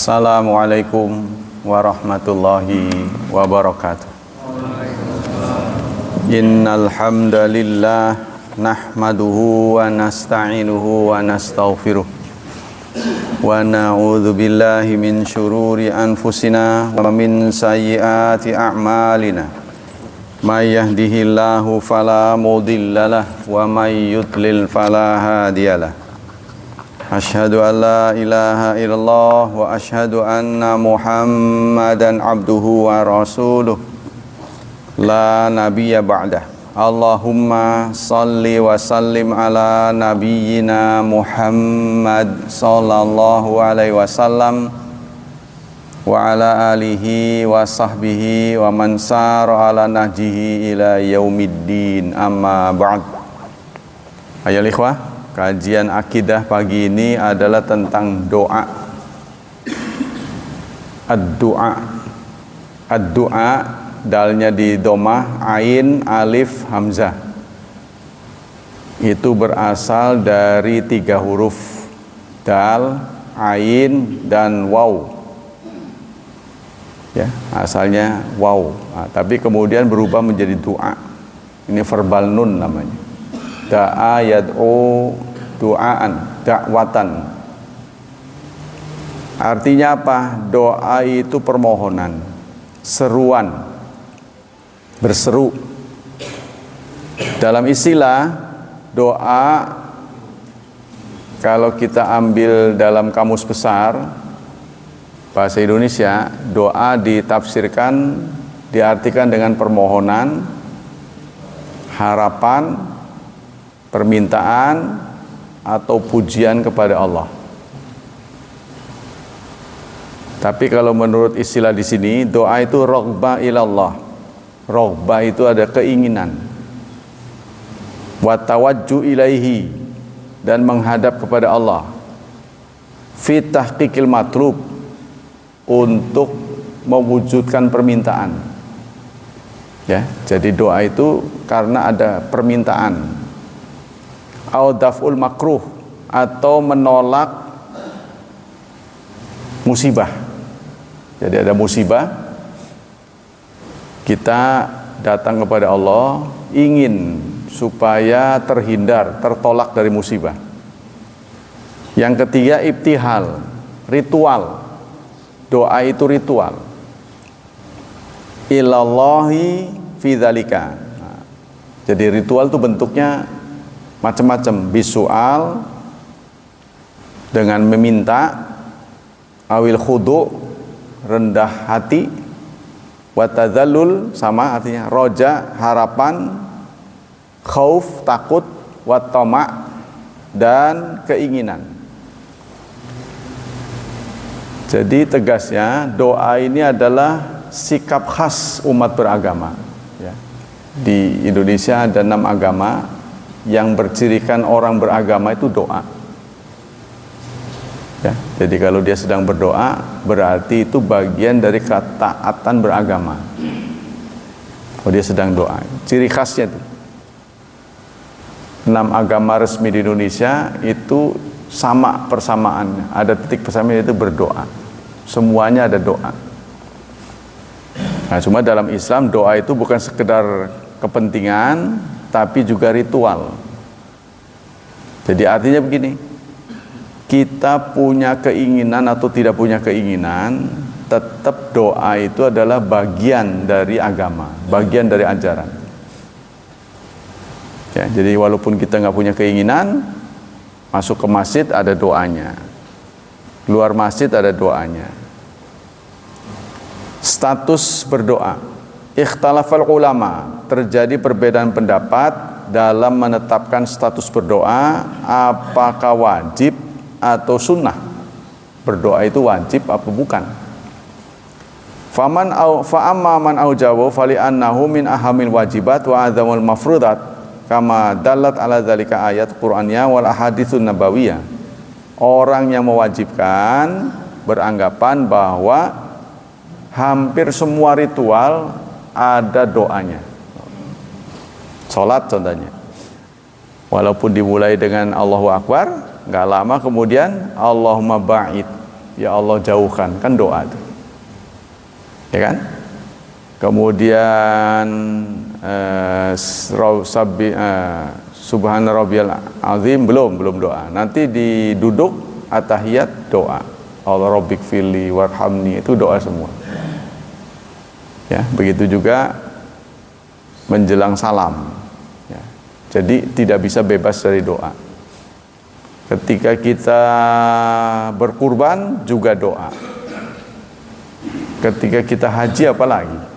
Assalamualaikum warahmatullahi wabarakatuh. Innal hamdalillah nahmaduhu wa nasta'inuhu wa nastaghfiruh wa na'udzu billahi min syururi anfusina wa min sayyiati a'malina. May yahdihillahu fala mudhillalah wa may yudlil fala hadiyalah. Asyhadu an la ilaha illallah wa asyhadu anna Muhammadan abduhu wa rasuluh la nabiyya ba'dah. Allahumma salli wa sallim ala nabiyyina Muhammad sallallahu alaihi wasallam wa ala alihi wa sahbihi wa man sara ala nahjihi ila yaumiddin, amma ba'd. Ayo ikhwah, kajian akidah pagi ini adalah tentang doa. Ad-du'a, dalnya di domah, ain, alif, hamzah. Itu berasal dari 3 huruf, dal, ain, dan waw. Ya, asalnya waw. Nah, tapi kemudian berubah menjadi doa. Ini verbal nun namanya. Da'a yad'u du'aan, dakwatan. Artinya apa? Doa itu permohonan, seruan, berseru. Dalam istilah doa, kalau kita ambil dalam kamus besar bahasa Indonesia, doa ditafsirkan, diartikan dengan permohonan, harapan, permintaan, atau pujian kepada Allah. Tapi kalau menurut istilah di sini, doa itu roghbah ilallah. Roghbah itu ada keinginan. Wa tawajjuh ilaihi, dan menghadap kepada Allah. Fi tahqiqil matlub, untuk mewujudkan permintaan. Ya, jadi doa itu karena ada permintaan. Au daf'ul makruh, atau menolak musibah. Jadi ada musibah, kita datang kepada Allah ingin supaya terhindar, tertolak dari musibah. Yang ketiga, ibtihal, ritual. Doa itu ritual. Ilallahi fi dzalika. Jadi ritual itu bentuknya macam-macam, bisual, dengan meminta, awil khudu, rendah hati, watadzallul, sama artinya roja, harapan, khauf, takut, wattama', dan keinginan. Jadi tegasnya doa ini adalah sikap khas umat beragama. Ya. Di Indonesia ada 6 agama. Yang bercirikan orang beragama itu doa. Ya, jadi kalau dia sedang berdoa, berarti itu bagian dari ketaatan beragama. Kalau dia sedang doa, ciri khasnya itu. 6 agama resmi di Indonesia itu sama persamaannya. Ada titik persamaan, itu berdoa. Semuanya ada doa. Nah, cuma dalam Islam doa itu bukan sekedar kepentingan, tapi juga ritual. Jadi artinya begini, kita punya keinginan atau tidak punya keinginan, tetap doa itu adalah bagian dari agama, bagian dari ajaran. Ya, jadi walaupun kita nggak punya keinginan, masuk ke masjid ada doanya, luar masjid ada doanya. Status berdoa. Ikhtalafal ulama, terjadi perbedaan pendapat dalam menetapkan status berdoa, apakah wajib atau sunnah. Berdoa itu wajib apa bukan? Fa'amma man aujawu fali annahu min ahamil wajibat wa adzamul mafrudat, kama dalat ala dzalika ayat Qur'aniyah wal ahaditsun nabawiyah. Orang yang mewajibkan beranggapan bahwa hampir semua ritual ada doanya. Salat contohnya, walaupun dimulai dengan Allahu Akbar, nggak lama kemudian Allahumma ba'id ya Allah jauhkan, kan doa itu. Ya kan? Kemudian subhana rabbiyal azim belum doa. Nanti di duduk atahiyat doa. Allah rabbik firli warhamni, itu doa semua. Ya, begitu juga menjelang salam. Ya. Jadi tidak bisa bebas dari doa. Ketika kita berkurban juga doa. Ketika kita haji apalagi.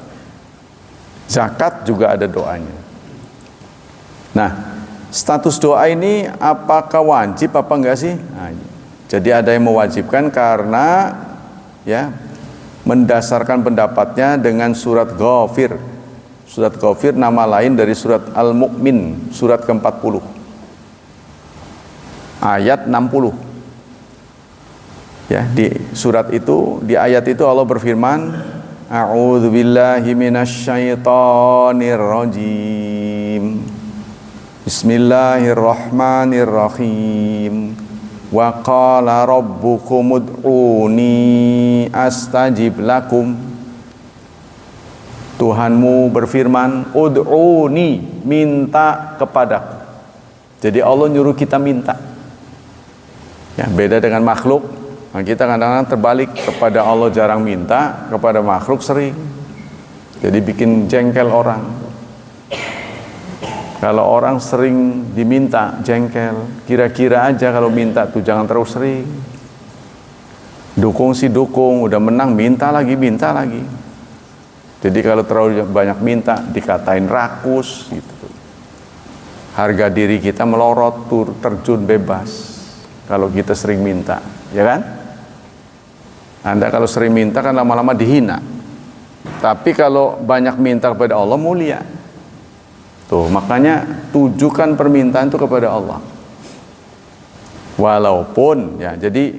Zakat juga ada doanya. Nah, status doa ini apakah wajib apa enggak sih? Nah, jadi ada yang mewajibkan karena ya mendasarkan pendapatnya dengan surat Ghafir. Surat Ghafir nama lain dari surat Al-Mu'min, surat ke-40. Ayat 60. Ya, di surat itu, di ayat itu Allah berfirman, A'udzubillahi minasyaitonir rajim. Bismillahirrahmanirrahim. Wa qala rabbukum ud'uni astajib lakum. Tuhanmu berfirman, ud'uni, minta kepadaku. Jadi Allah nyuruh kita minta. Ya, beda dengan makhluk. Nah, kita kadang-kadang terbalik, kepada Allah jarang minta, kepada makhluk sering. Jadi bikin jengkel orang. Kalau orang sering diminta, jengkel. Kira-kira aja kalau minta tuh jangan terlalu sering. Dukung sih dukung, udah menang minta lagi. Jadi kalau terlalu banyak minta, dikatain rakus gitu. Harga diri kita melorot, terjun bebas. Kalau kita sering minta, ya kan? Anda kalau sering minta kan lama-lama dihina. Tapi kalau banyak minta kepada Allah mulia. Tuh, makanya tujukan permintaan itu kepada Allah. Walaupun ya, jadi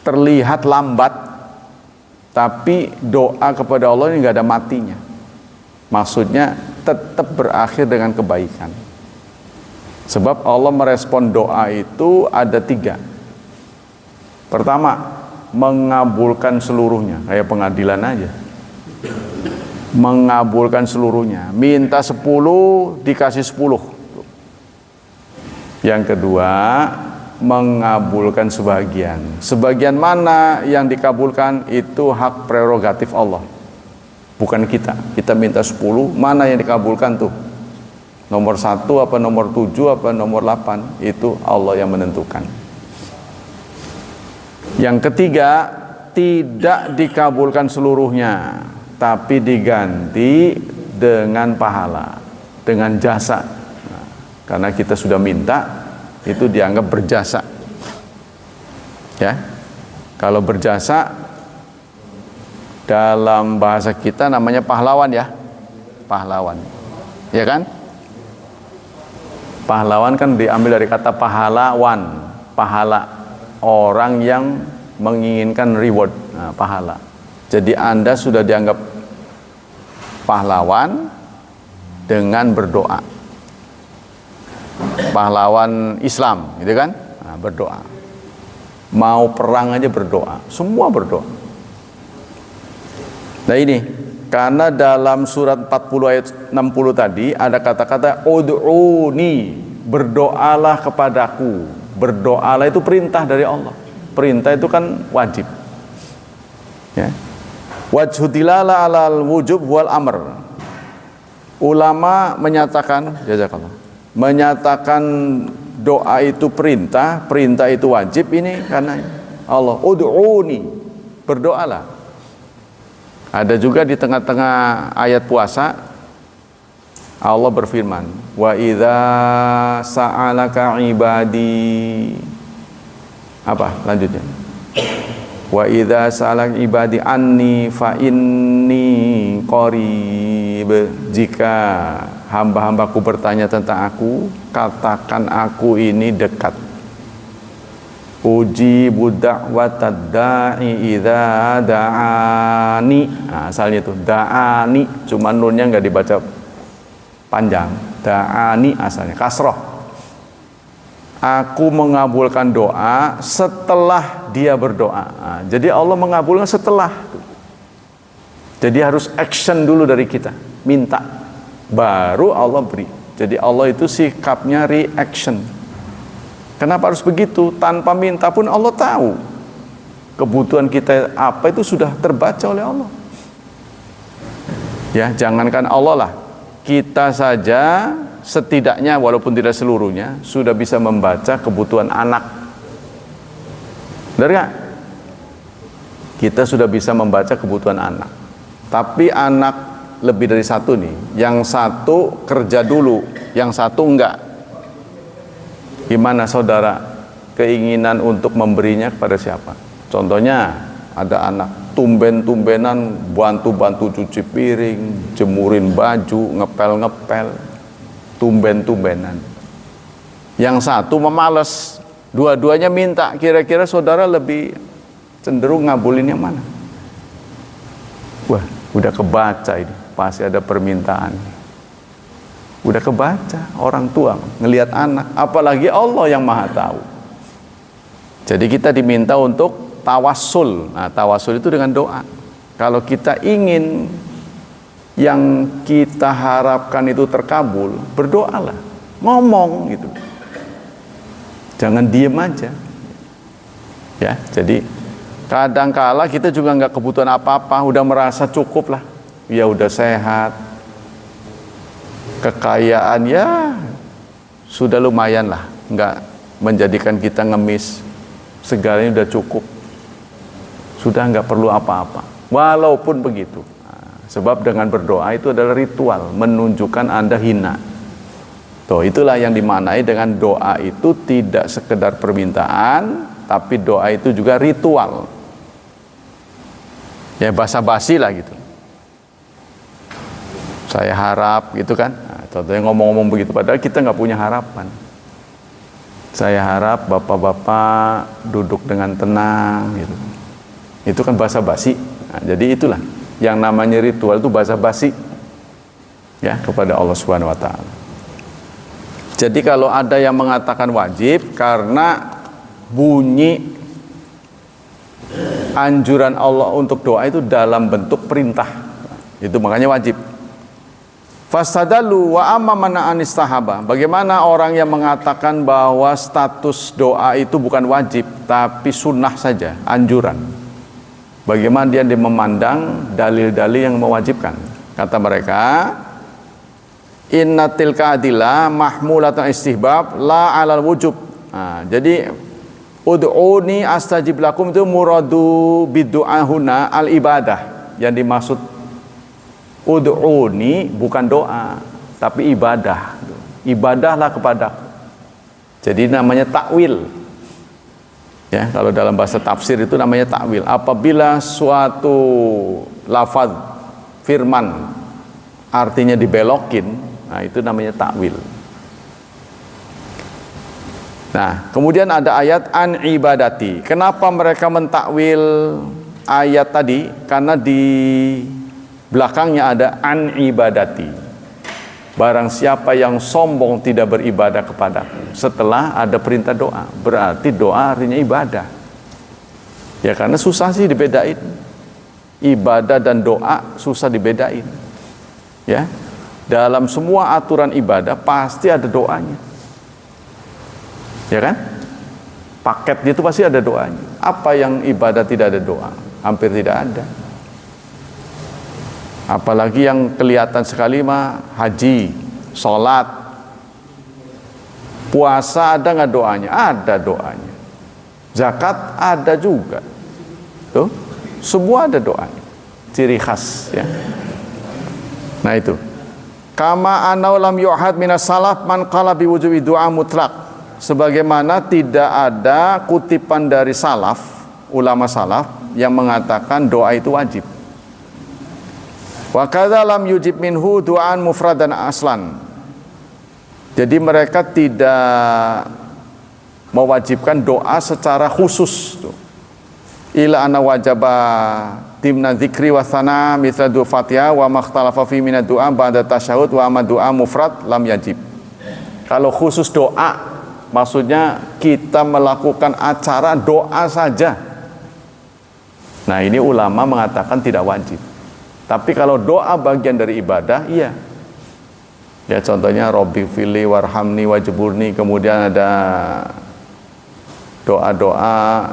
terlihat lambat, tapi doa kepada Allah ini nggak ada matinya. Maksudnya tetap berakhir dengan kebaikan. Sebab Allah merespon doa itu ada 3. Pertama, mengabulkan seluruhnya, kayak pengadilan aja. Mengabulkan seluruhnya. Minta 10, dikasih 10. Yang kedua, mengabulkan sebagian. Sebagian mana yang dikabulkan itu hak prerogatif Allah. Bukan kita. Kita minta 10, mana yang dikabulkan tuh? Nomor 1 apa nomor 7 apa nomor 8, itu Allah yang menentukan. Yang ketiga, tidak dikabulkan seluruhnya, tapi diganti dengan pahala, dengan jasa. Nah, karena kita sudah minta, itu dianggap berjasa. Ya, kalau berjasa dalam bahasa kita namanya pahlawan ya, pahlawan, ya kan? Pahlawan kan diambil dari kata pahlawan, pahala. Orang yang menginginkan reward, nah, pahala. Jadi Anda sudah dianggap pahlawan dengan berdoa. Pahlawan Islam, gitu kan? Nah, berdoa. Mau perang aja berdoa, semua berdoa. Nah ini, karena dalam surat 40 ayat 60 tadi ada kata-kata ud'uni, berdoalah kepadaku. Berdoalah itu perintah dari Allah. Perintah itu kan wajib. Ya. Wajhu dilala alal wujub wal amr. Ulama menyatakan, jazakallah, menyatakan doa itu perintah, perintah itu wajib ini karena Allah ud'uni, berdoalah. Ada juga di tengah-tengah ayat puasa Allah berfirman, wa idza sa'alaka ibadi, apa lanjutnya? Wa idza sa'alaka ibadi anni fa inni qarib. Jika hamba-hambaku bertanya tentang aku, katakan aku ini dekat. Ujibu da'watad da'i idza da'ani. Nah, asalnya itu da'ani, cuma nunnya enggak dibaca panjang. Da'ani asalnya kasroh. Aku mengabulkan doa setelah dia berdoa. Nah, jadi Allah mengabulkan setelah. Jadi harus action dulu dari kita, minta, baru Allah beri. Jadi Allah itu sikapnya reaction. Kenapa harus begitu? Tanpa minta pun Allah tahu kebutuhan kita apa, itu sudah terbaca oleh Allah. Ya, jangankan Allah lah, kita saja setidaknya walaupun tidak seluruhnya sudah bisa membaca kebutuhan anak. Benar nggak? Kita sudah bisa membaca kebutuhan anak. Tapi anak lebih dari satu nih. Yang satu kerja dulu, yang satu enggak. Gimana saudara? Keinginan untuk memberinya kepada siapa? Contohnya ada anak tumben-tumbenan bantu-bantu cuci piring, jemurin baju, ngepel-ngepel. Tumben-tumbenan. Yang satu memales, dua-duanya minta. Kira-kira saudara lebih cenderung ngabulin yang mana? Wah, udah kebaca ini, pasti ada permintaan. Udah kebaca, orang tua ngelihat anak, apalagi Allah yang Maha Tahu. Jadi kita diminta untuk tawassul. Nah, tawassul itu dengan doa. Kalau kita ingin yang kita harapkan itu terkabul, berdoalah, ngomong gitu, jangan diem aja. Ya, jadi kadangkala kita juga nggak kebutuhan apa-apa, udah merasa cukup lah, ya udah sehat, kekayaan ya sudah lumayan lah, nggak menjadikan kita ngemis, segalanya udah cukup, sudah nggak perlu apa-apa. Walaupun begitu. Sebab dengan berdoa itu adalah ritual, menunjukkan Anda hina. Tuh, itulah yang dimaknai dengan doa itu tidak sekedar permintaan, tapi doa itu juga ritual. Ya, basa-basi lah gitu. Saya harap gitu kan. Nah, contohnya ngomong-ngomong begitu, padahal kita nggak punya harapan. Saya harap bapak-bapak duduk dengan tenang gitu. Itu kan basa-basi. Nah, jadi itulah yang namanya ritual, itu basa-basi ya kepada Allah Subhanahu wa taala. Jadi kalau ada yang mengatakan wajib karena bunyi anjuran Allah untuk doa itu dalam bentuk perintah, itu makanya wajib. Fastadalu wa amma man anistahaba. Bagaimana orang yang mengatakan bahwa status doa itu bukan wajib tapi sunnah saja, anjuran? Bagaimana dia memandang dalil-dalil yang mewajibkan? Kata mereka, inna tilka adillah mahmulatun istihbab la alal wujub. Nah, jadi ud'uni astajib lakum itu muradu biddu'ahuna al ibadah. Yang dimaksud ud'uni bukan doa, tapi ibadah. Ibadahlah kepadaku. Jadi namanya takwil. Ya, kalau dalam bahasa tafsir itu namanya takwil. Apabila suatu lafaz firman artinya dibelokin, nah itu namanya takwil. Nah, kemudian ada ayat an ibadati. Kenapa mereka mentakwil ayat tadi? Karena di belakangnya ada an ibadati. Barang siapa yang sombong tidak beribadah kepadaku setelah ada perintah doa, berarti doa artinya ibadah. Ya, karena susah sih dibedain. Ibadah dan doa susah dibedain. Ya, dalam semua aturan ibadah pasti ada doanya. Ya kan? Paketnya itu pasti ada doanya. Apa yang ibadah tidak ada doa? Hampir tidak ada. Apalagi yang kelihatan sekali mah haji, sholat, puasa, ada nggak doanya? Ada doanya. Zakat ada juga. Tuh, semua ada doanya. Ciri khas ya. Nah itu. Kama anau lam yu'had minas salaf man qala biwujubi du'a mutlaq. Sebagaimana tidak ada kutipan dari salaf, ulama salaf yang mengatakan doa itu wajib. Wa kadza lam yujib minhu du'an mufradan aslan. Jadi mereka tidak mewajibkan doa secara khusus. Ila anna wajaba timna dzikri wa tsana mithla du'a Fatihah wa makhtalafa fi min du'a ba'da tasyahud wa amma du'a mufrad lam yajib. Kalau khusus doa Maksudnya kita melakukan acara doa saja. Nah, ini ulama mengatakan tidak wajib. Tapi kalau doa bagian dari ibadah, iya. Ya, contohnya Robbi fili warhamni wajburni, kemudian ada doa-doa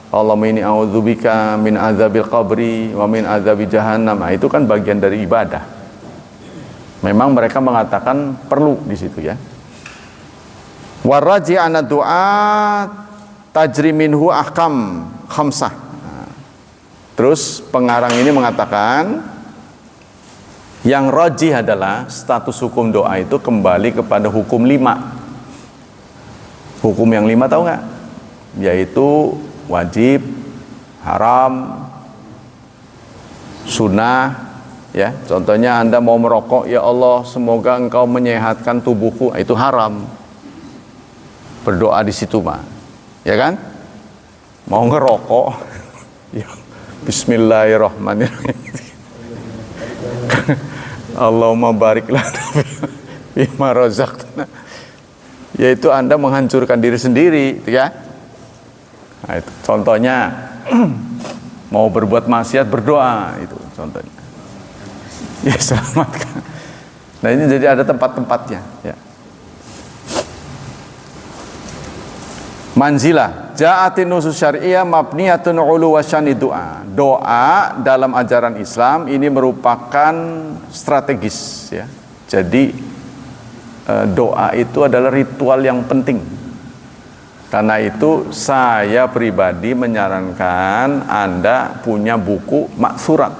Allahumma inni a'udzubika min azabil qabri wa min azabi jahannam. Nah, itu kan bagian dari ibadah. Memang mereka mengatakan perlu di situ ya. Waraji ana doa tajri minhu ahkam khamsah. Nah, terus pengarang ini mengatakan yang rajih adalah status hukum doa itu kembali kepada hukum 5. Hukum yang 5 tahu nggak? Yaitu wajib, haram, sunnah. Ya, contohnya Anda mau merokok, ya Allah semoga Engkau menyehatkan tubuhku, itu haram. Berdoa di situ mah, ya kan? Mau ngerokok, ya, Bismillahirrahmanirrahim. Allahumma bariklah bima razaqtana. Yaitu Anda menghancurkan diri sendiri, ya. Nah, itu contohnya mau berbuat maksiat berdoa, itu contohnya. Ya, selamatkan. Nah, ini jadi ada tempat-tempatnya, ya. Manzilah ja'atin nusus syariah mabniyatun ulu wasyani doa. Doa dalam ajaran Islam ini merupakan strategis ya. Jadi doa itu adalah ritual yang penting. Karena itu saya pribadi menyarankan Anda punya buku maksurat.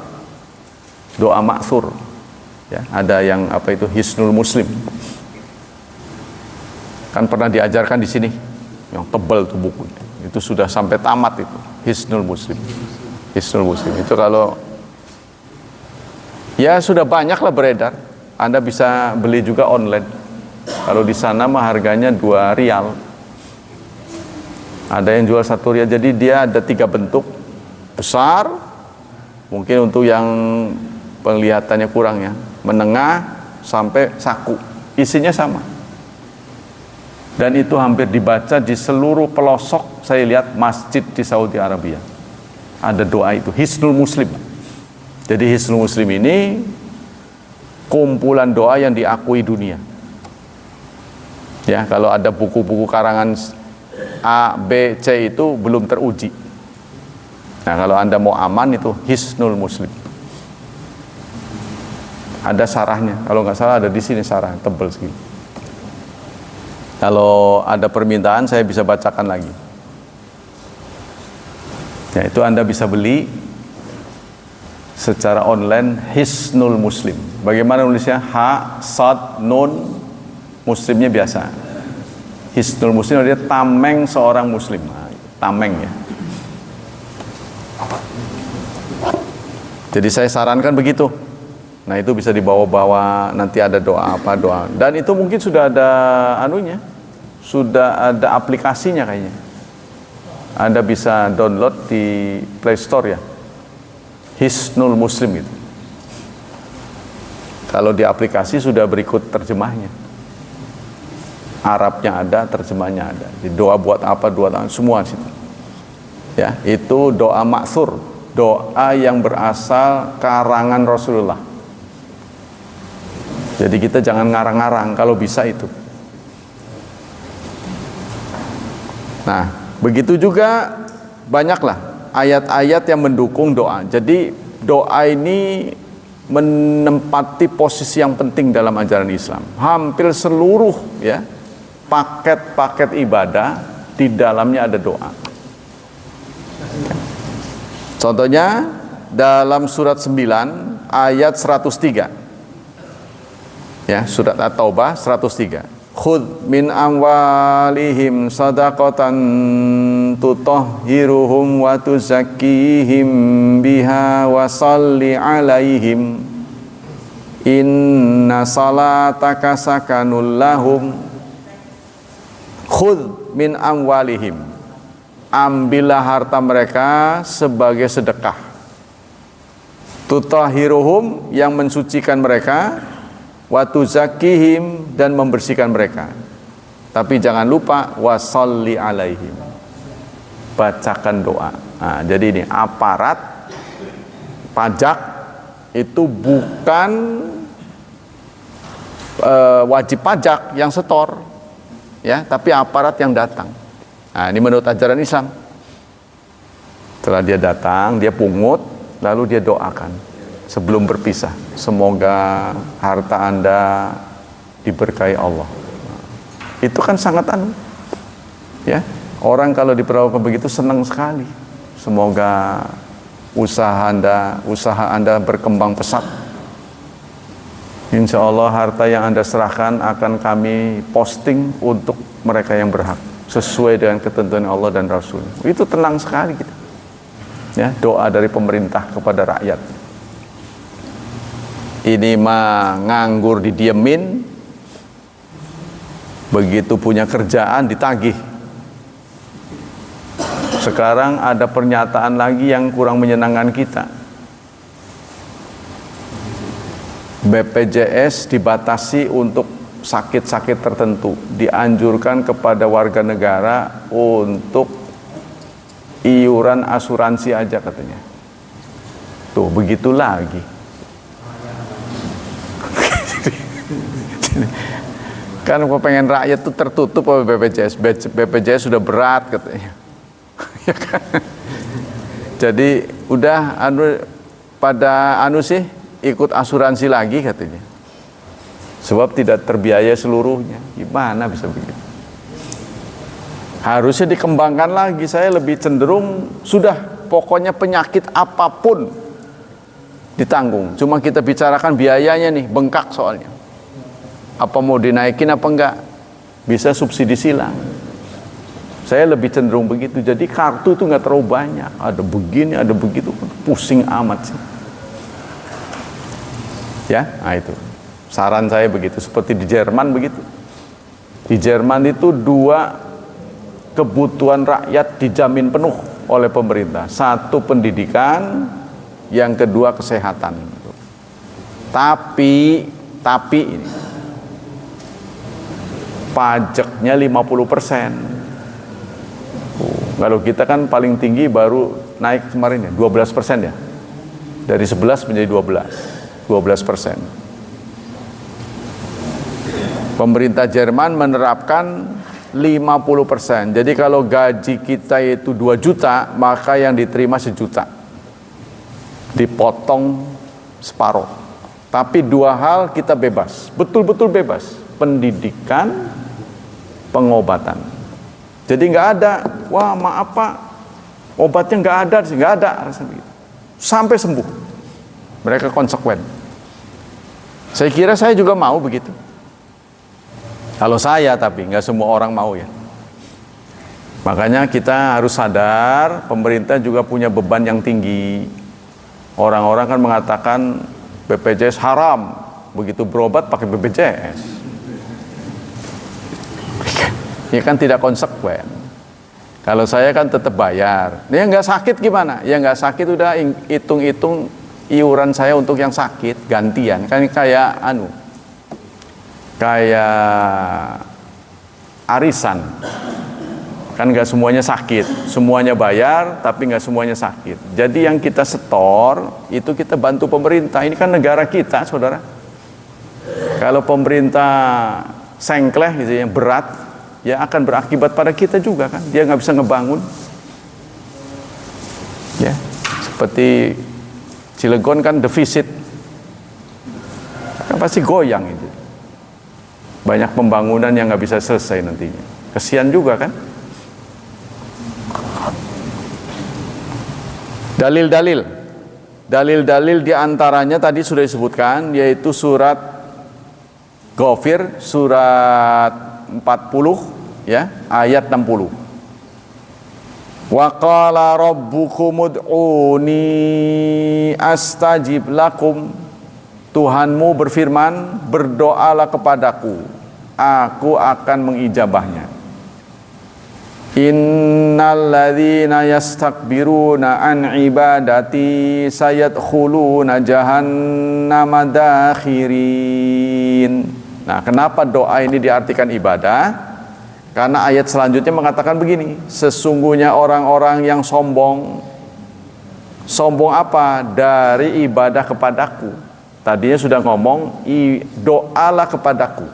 Doa maksur. Ya, ada yang apa itu Hisnul Muslim. Kan pernah diajarkan di sini. Yang tebal tuh buku itu sudah sampai tamat itu Hisnul Muslim. Hisnul Muslim itu kalau ya sudah banyak lah beredar. Anda bisa beli juga online. Kalau di sana mah harganya 2 rial. Ada yang jual 1 rial. Jadi dia ada 3 bentuk besar, mungkin untuk yang penglihatannya kurang ya, menengah sampai saku. Isinya sama. Dan itu hampir dibaca di seluruh pelosok. Saya lihat masjid di Saudi Arabia ada doa itu, Hisnul Muslim. Jadi Hisnul Muslim ini kumpulan doa yang diakui dunia. Ya, kalau ada buku-buku karangan A, B, C itu belum teruji. Nah, kalau Anda mau aman itu Hisnul Muslim. Ada sarahnya, kalau nggak salah ada di sini sarah tebal segini. Kalau ada permintaan saya bisa bacakan lagi. Ya, itu Anda bisa beli secara online Hisnul Muslim. Bagaimana nulisnya? H, Sad, Nun, Muslimnya biasa. Hisnul Muslim artinya tameng seorang Muslim. Nah, tameng ya. Jadi saya sarankan begitu. Nah, itu bisa dibawa-bawa, nanti ada doa apa doa. Dan itu mungkin sudah ada anunya, sudah ada aplikasinya kayaknya. Anda bisa download di Play Store ya, Hisnul Muslim itu. Kalau di aplikasi sudah berikut terjemahnya. Arabnya ada, terjemahnya ada. Di doa buat apa, semua situ. Ya, itu doa maksur, doa yang berasal karangan Rasulullah. Jadi kita jangan ngarang-ngarang kalau bisa itu. Nah, begitu juga banyaklah ayat-ayat yang mendukung doa. Jadi doa ini menempati posisi yang penting dalam ajaran Islam. Hampir seluruh ya paket-paket ibadah di dalamnya ada doa. Contohnya dalam surat 9 ayat 103. Ya, surat At-Taubah 103. Khudh min amwalihim sadaqatan tutahhiruhum wa tuzakkihim biha wa salli alaihim inna salataka sakanul lahum. Khudh min amwalihim, ambillah harta mereka sebagai sedekah. Tutahhiruhum, yang mensucikan mereka, wa tuzakkihim, dan membersihkan mereka. Tapi jangan lupa washolli alaihim. Bacakan doa. Nah, jadi ini aparat pajak itu bukan wajib pajak yang setor, ya, tapi aparat yang datang. Nah, ini menurut ajaran Islam. Setelah dia datang, dia pungut, lalu dia doakan sebelum berpisah. Semoga harta Anda diberkahi Allah. Itu kan sangat ya. Orang kalau diperlakukan begitu senang sekali. Semoga usaha Anda berkembang pesat. Insya Allah harta yang Anda serahkan akan kami posting untuk mereka yang berhak sesuai dengan ketentuan Allah dan Rasul. Itu tenang sekali kita. Ya, doa dari pemerintah kepada rakyat. Ini mah nganggur didiemin, begitu punya kerjaan ditagih. Sekarang ada pernyataan lagi yang kurang menyenangkan kita. BPJS dibatasi untuk sakit-sakit tertentu, dianjurkan kepada warga negara untuk iuran asuransi aja katanya. Tuh, begitu lagi. Kan pengen rakyat tuh tertutup oleh BPJS. BPJS sudah berat katanya. Ya kan? Jadi udah pada sih ikut asuransi lagi katanya. Sebab tidak terbiaya seluruhnya. Gimana bisa begitu? Harusnya dikembangkan lagi. Saya lebih cenderung sudah pokoknya penyakit apapun ditanggung. Cuma kita bicarakan biayanya nih, bengkak soalnya. Apa mau dinaikin apa enggak? Bisa subsidi silang. Saya lebih cenderung begitu. Jadi kartu itu nggak terlalu banyak. Ada begini, ada begitu. Pusing amat sih. Ya, nah itu. Saran saya begitu. Seperti di Jerman begitu. Di Jerman itu 2 kebutuhan rakyat dijamin penuh oleh pemerintah. 1 pendidikan, yang kedua kesehatan. Tapi ini pajaknya 50%. Kalau kita kan paling tinggi baru naik kemarin ya, 12% ya. Dari 11 menjadi 12%. Pemerintah Jerman menerapkan 50%. Jadi kalau gaji kita itu 2 juta, maka yang diterima 1 juta. Dipotong separuh. Tapi 2 hal kita bebas, betul-betul bebas. Pendidikan, pengobatan. Jadi nggak ada, wah maaf Pak, obatnya nggak ada, sampai sembuh. Mereka konsekuen. Saya kira saya juga mau begitu. Kalau saya, tapi nggak semua orang mau ya. Makanya kita harus sadar, pemerintah juga punya beban yang tinggi. Orang-orang kan mengatakan BPJS haram, begitu berobat pakai BPJS. Ya kan tidak konsekuen. Kalau saya kan tetap bayar. Ya nggak sakit gimana? Ya nggak sakit udah hitung-hitung iuran saya untuk yang sakit gantian. Kan kayak arisan. Kan nggak semuanya sakit, semuanya bayar, tapi nggak semuanya sakit. Jadi yang kita setor itu kita bantu pemerintah. Ini kan negara kita, saudara. Kalau pemerintah sengkleh gitu yang berat, ya akan berakibat pada kita juga kan. Dia nggak bisa ngebangun. Ya, seperti Cilegon kan defisit, kan pasti goyang itu. Banyak pembangunan yang nggak bisa selesai nantinya. Kesian juga kan. Dalil-dalil diantaranya tadi sudah disebutkan, yaitu surat Ghafir, surat 40 ya, ayat 60. Wa qala rabbukum ud'uni astajib lakum. Tuhanmu berfirman, berdoalah kepadaku, aku akan mengijabahnya. Innal ladzina yastakbiruna an ibadati sayadkhuluna jahannama dakhirin. Nah, kenapa doa ini diartikan ibadah? Karena ayat selanjutnya mengatakan begini, sesungguhnya orang-orang yang sombong. Sombong apa? Dari ibadah kepadaku. Tadinya sudah ngomong, doalah kepadaku.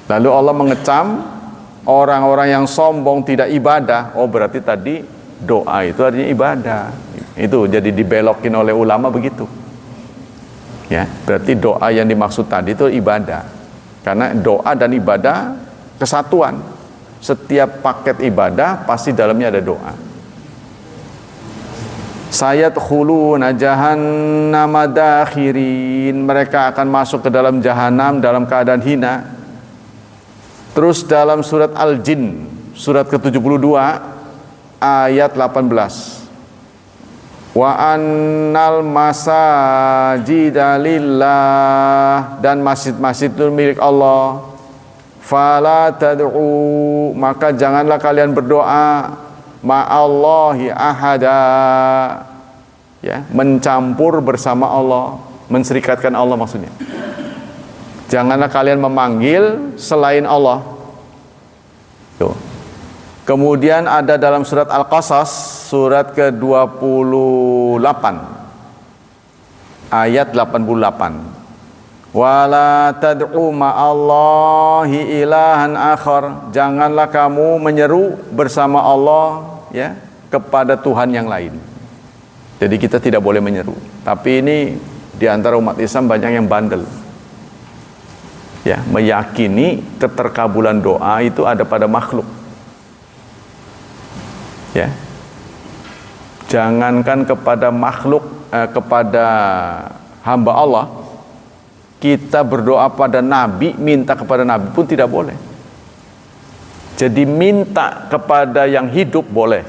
Lalu Allah mengecam orang-orang yang sombong tidak ibadah. Oh, berarti tadi doa itu artinya ibadah. Itu jadi dibelokin oleh ulama begitu. Ya, berarti doa yang dimaksud tadi itu ibadah. Karena doa dan ibadah kesatuan. Setiap paket ibadah pasti dalamnya ada doa. Sayadkhuluna jahannama dakhirin, mereka akan masuk ke dalam jahanam dalam keadaan hina. Terus dalam surat Al-Jin, surat ke-72 ayat 18. Wa annal masajida lillah, dan masjid-masjid itu milik Allah. Fala tad'u, maka janganlah kalian berdoa ma'allahi ahada, ya, mencampur bersama Allah, menserikatkan Allah maksudnya. Janganlah kalian memanggil selain Allah. Tuh. Kemudian ada dalam surat Al-Qasas, surat ke-28 ayat 88. Wala tad'u ma'allahi ilahan akhar, janganlah kamu menyeru bersama Allah, ya, kepada Tuhan yang lain. Jadi kita tidak boleh menyeru. Tapi ini di antara umat Islam banyak yang bandel, ya, meyakini keterkabulan doa itu ada pada makhluk. Ya, jangankan kepada makhluk, kepada hamba Allah, kita berdoa pada Nabi, minta kepada Nabi pun tidak boleh. Jadi minta kepada yang hidup boleh,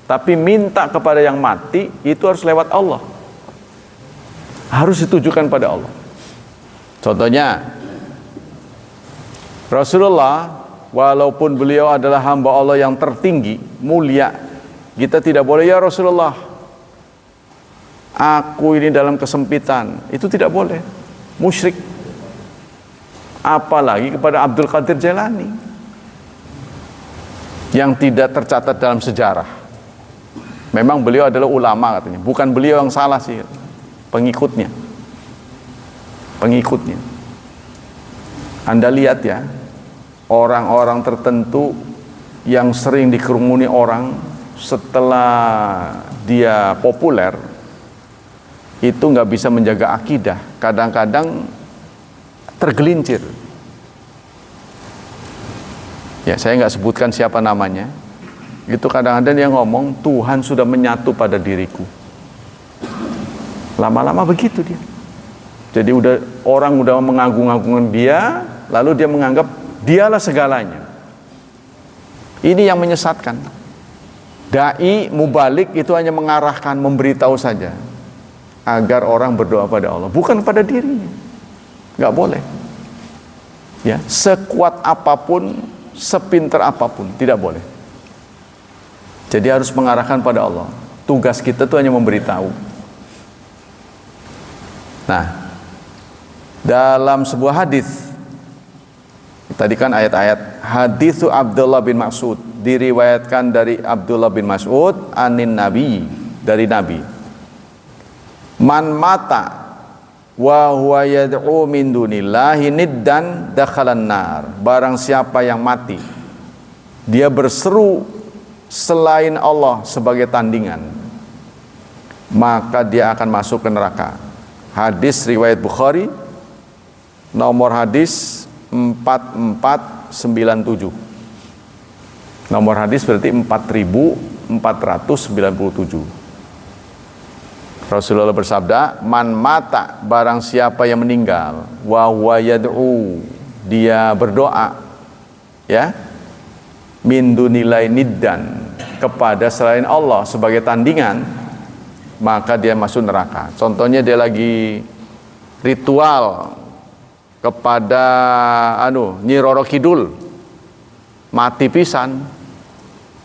tapi minta kepada yang mati itu harus lewat Allah, harus ditujukan pada Allah. Contohnya Rasulullah, walaupun beliau adalah hamba Allah yang tertinggi, mulia, kita tidak boleh, ya Rasulullah, aku ini dalam kesempitan, itu tidak boleh, musyrik. Apalagi kepada Abdul Qadir Jailani yang tidak tercatat dalam sejarah. Memang beliau adalah ulama katanya, bukan beliau yang salah sih, pengikutnya. Anda lihat ya, orang-orang tertentu yang sering dikerumuni orang setelah dia populer itu nggak bisa menjaga akidah, kadang-kadang tergelincir. Ya, saya nggak sebutkan siapa namanya. Itu kadang-kadang dia ngomong, Tuhan sudah menyatu pada diriku. Lama-lama begitu dia. Jadi orang udah mengagung-agungkan dia, lalu dia menganggap dialah segalanya. Ini yang menyesatkan. Dai mubalik itu hanya mengarahkan, memberitahu saja agar orang berdoa pada Allah, bukan pada dirinya. Nggak boleh. Ya, sekuat apapun, sepinter apapun, tidak boleh. Jadi harus mengarahkan pada Allah. Tugas kita itu hanya memberitahu. Nah, dalam sebuah hadis, tadi kan ayat-ayat, hadisu Abdullah bin Mas'ud, diriwayatkan dari Abdullah bin Mas'ud anin Nabi, dari Nabi. Man mata wa huwa yad'u min dunillahi niddan dakhalan nar. Barang siapa yang mati, dia berseru selain Allah sebagai tandingan, maka dia akan masuk ke neraka. Hadis riwayat Bukhari, nomor hadis 4497. Nomor hadis berarti 4497. Rasulullah bersabda, man mata, barang siapa yang meninggal, wa huwa yad'u, dia berdoa, ya, min dunilai niddan, kepada selain Allah sebagai tandingan, maka dia masuk neraka. Contohnya dia lagi ritual kepada Nyi Roro Kidul, mati pisan,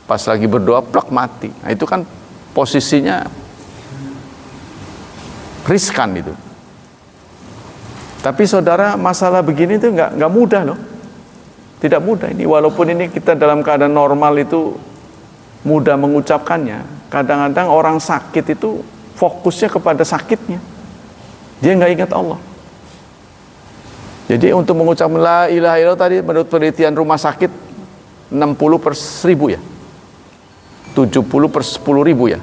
pas lagi berdoa plak mati. Nah, itu kan posisinya riskan itu. Tapi saudara, masalah begini itu nggak mudah loh. Tidak mudah ini, walaupun ini kita dalam keadaan normal itu mudah mengucapkannya. Kadang-kadang orang sakit itu fokusnya kepada sakitnya. Dia nggak ingat Allah. Jadi untuk mengucapkan la ilaha illallah tadi menurut penelitian rumah sakit 60/1000 ya. 70/10.000 ya.